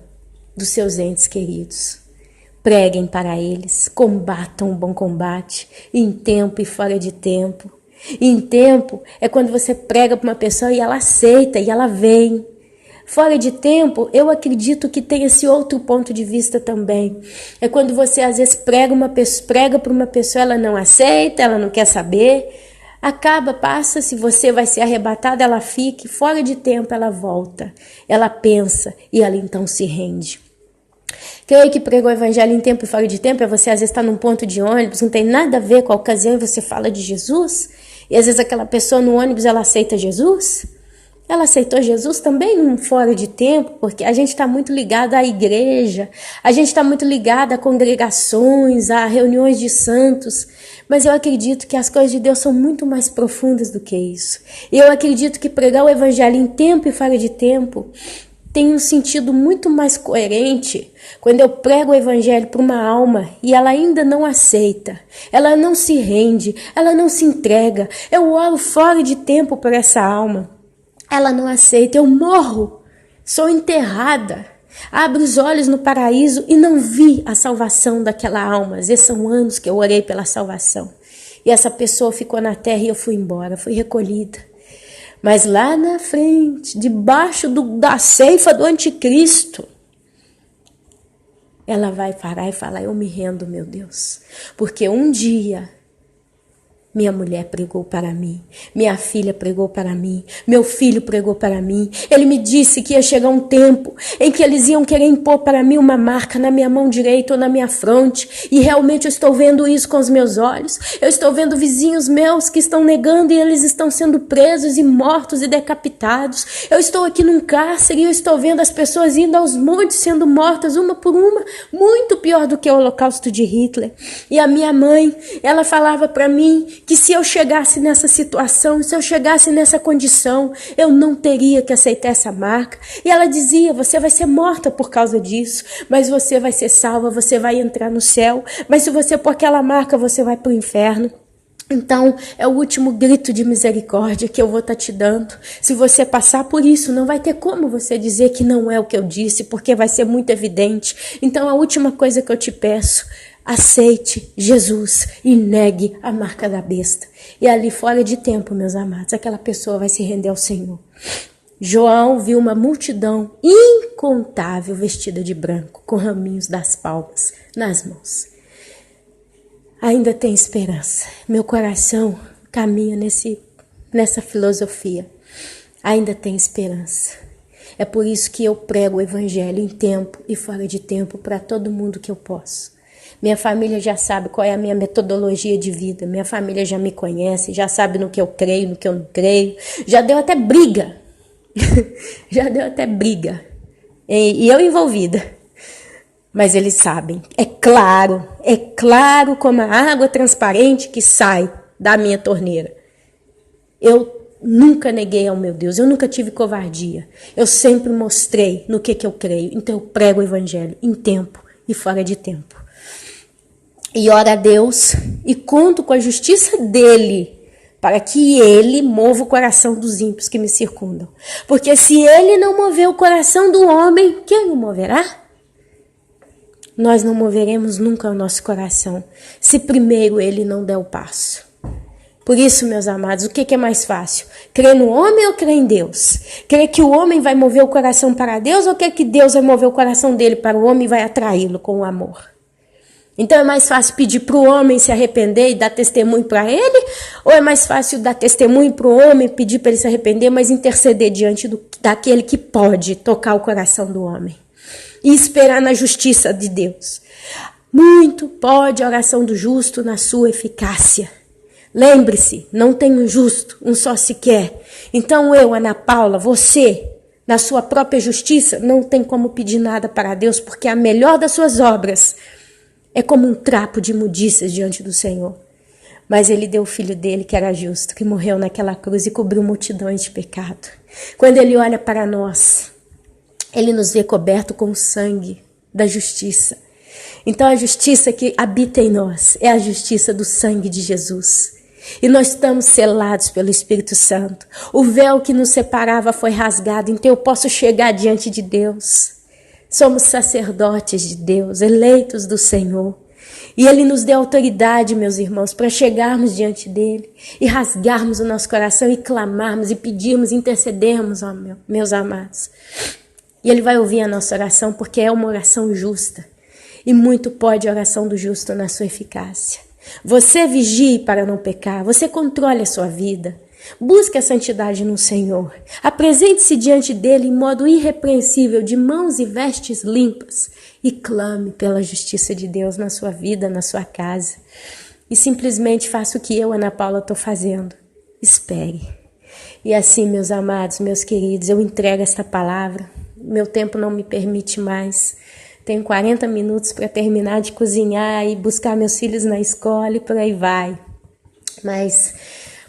dos seus entes queridos. Preguem para eles, combatam o bom combate, em tempo e fora de tempo. Em tempo é quando você prega para uma pessoa e ela aceita e ela vem. Fora de tempo, eu acredito que tem esse outro ponto de vista também. É quando você às vezes prega para uma pessoa, ela não aceita, ela não quer saber. Acaba, passa, se você vai ser arrebatada, ela fica. Fora de tempo, ela volta. Ela pensa e ela então se rende. Creio que pregar o evangelho em tempo e fora de tempo é você às vezes estar num ponto de ônibus, não tem nada a ver com a ocasião e você fala de Jesus. E às vezes aquela pessoa no ônibus, ela aceita Jesus. Ela aceitou Jesus também num fora de tempo, porque a gente está muito ligado à igreja, a gente está muito ligado a congregações, a reuniões de santos, mas eu acredito que as coisas de Deus são muito mais profundas do que isso. E eu acredito que pregar o evangelho em tempo e fora de tempo tem um sentido muito mais coerente quando eu prego o evangelho para uma alma e ela ainda não aceita, ela não se rende, ela não se entrega. Eu oro fora de tempo por essa alma. Ela não aceita, eu morro, sou enterrada, abro os olhos no paraíso e não vi a salvação daquela alma. Às vezes são anos que eu orei pela salvação. E essa pessoa ficou na terra e eu fui embora, fui recolhida. Mas lá na frente, debaixo da ceifa do anticristo, ela vai parar e falar: eu me rendo, meu Deus, porque um dia minha mulher pregou para mim, minha filha pregou para mim, meu filho pregou para mim. Ele me disse que ia chegar um tempo em que eles iam querer impor para mim uma marca na minha mão direita ou na minha fronte. E realmente eu estou vendo isso com os meus olhos. Eu estou vendo vizinhos meus que estão negando e eles estão sendo presos e mortos e decapitados. Eu estou aqui num cárcere e eu estou vendo as pessoas indo aos montes sendo mortas uma por uma, muito pior do que o Holocausto de Hitler. E a minha mãe, ela falava para mim que se eu chegasse nessa situação, se eu chegasse nessa condição, eu não teria que aceitar essa marca. E ela dizia: você vai ser morta por causa disso, mas você vai ser salva, você vai entrar no céu. Mas se você pôr aquela marca, você vai para o inferno. Então, é o último grito de misericórdia que eu vou estar te dando. Se você passar por isso, não vai ter como você dizer que não é o que eu disse, porque vai ser muito evidente. Então, a última coisa que eu te peço: aceite Jesus e negue a marca da besta. E ali fora de tempo, meus amados, aquela pessoa vai se render ao Senhor. João viu uma multidão incontável vestida de branco, com raminhos das palmas nas mãos. Ainda tem esperança. Meu coração caminha nessa filosofia. Ainda tem esperança. É por isso que eu prego o evangelho em tempo e fora de tempo para todo mundo que eu posso. Minha família já sabe qual é a minha metodologia de vida. Minha família já me conhece, já sabe no que eu creio, no que eu não creio. Já deu até briga. Já deu até briga. E eu envolvida. Mas eles sabem. É claro como a água transparente que sai da minha torneira. Eu nunca neguei ao meu Deus, eu nunca tive covardia. Eu sempre mostrei no que eu creio. Então eu prego o evangelho em tempo e fora de tempo. E oro a Deus e conto com a justiça dele para que ele mova o coração dos ímpios que me circundam. Porque se ele não mover o coração do homem, quem o moverá? Nós não moveremos nunca o nosso coração se primeiro ele não der o passo. Por isso, meus amados, o que é mais fácil? Crer no homem ou crer em Deus? Crer que o homem vai mover o coração para Deus ou crer que Deus vai mover o coração dele para o homem e vai atraí-lo com o amor? Então é mais fácil pedir para o homem se arrepender e dar testemunho para ele? Ou é mais fácil dar testemunho para o homem, pedir para ele se arrepender, mas interceder diante daquele que pode tocar o coração do homem? E esperar na justiça de Deus. Muito pode a oração do justo na sua eficácia. Lembre-se, não tem um justo, um só sequer. Então eu, Ana Paula, você, na sua própria justiça, não tem como pedir nada para Deus, porque a melhor das suas obras é como um trapo de imundícias diante do Senhor. Mas ele deu o filho dele, que era justo, que morreu naquela cruz e cobriu multidões de pecado. Quando ele olha para nós, ele nos vê coberto com o sangue da justiça. Então a justiça que habita em nós é a justiça do sangue de Jesus. E nós estamos selados pelo Espírito Santo. O véu que nos separava foi rasgado, então eu posso chegar diante de Deus. Somos sacerdotes de Deus, eleitos do Senhor. E Ele nos deu autoridade, meus irmãos, para chegarmos diante dEle e rasgarmos o nosso coração e clamarmos e pedirmos, intercedermos, ó meus amados. E Ele vai ouvir a nossa oração porque é uma oração justa. E muito pode a oração do justo na sua eficácia. Você vigie para não pecar, você controle a sua vida. Busque a santidade no Senhor. Apresente-se diante dele em modo irrepreensível, de mãos e vestes limpas. E clame pela justiça de Deus na sua vida, na sua casa. E simplesmente faça o que eu, Ana Paula, estou fazendo. Espere. E assim, meus amados, meus queridos, eu entrego esta palavra. Meu tempo não me permite mais. Tenho 40 minutos para terminar de cozinhar e buscar meus filhos na escola e por aí vai. Mas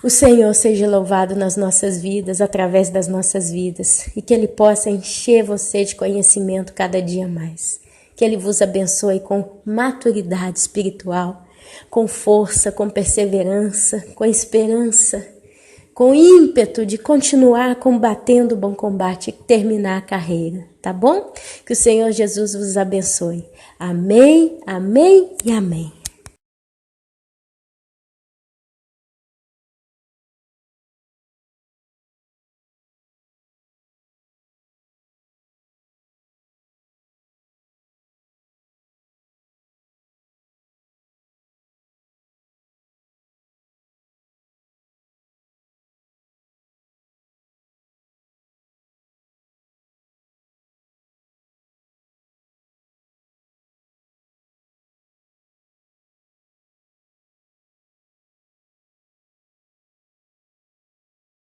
o Senhor seja louvado nas nossas vidas, através das nossas vidas. E que Ele possa encher você de conhecimento cada dia mais. Que Ele vos abençoe com maturidade espiritual, com força, com perseverança, com esperança, com ímpeto de continuar combatendo o bom combate e terminar a carreira, tá bom? Que o Senhor Jesus vos abençoe. Amém, amém e amém.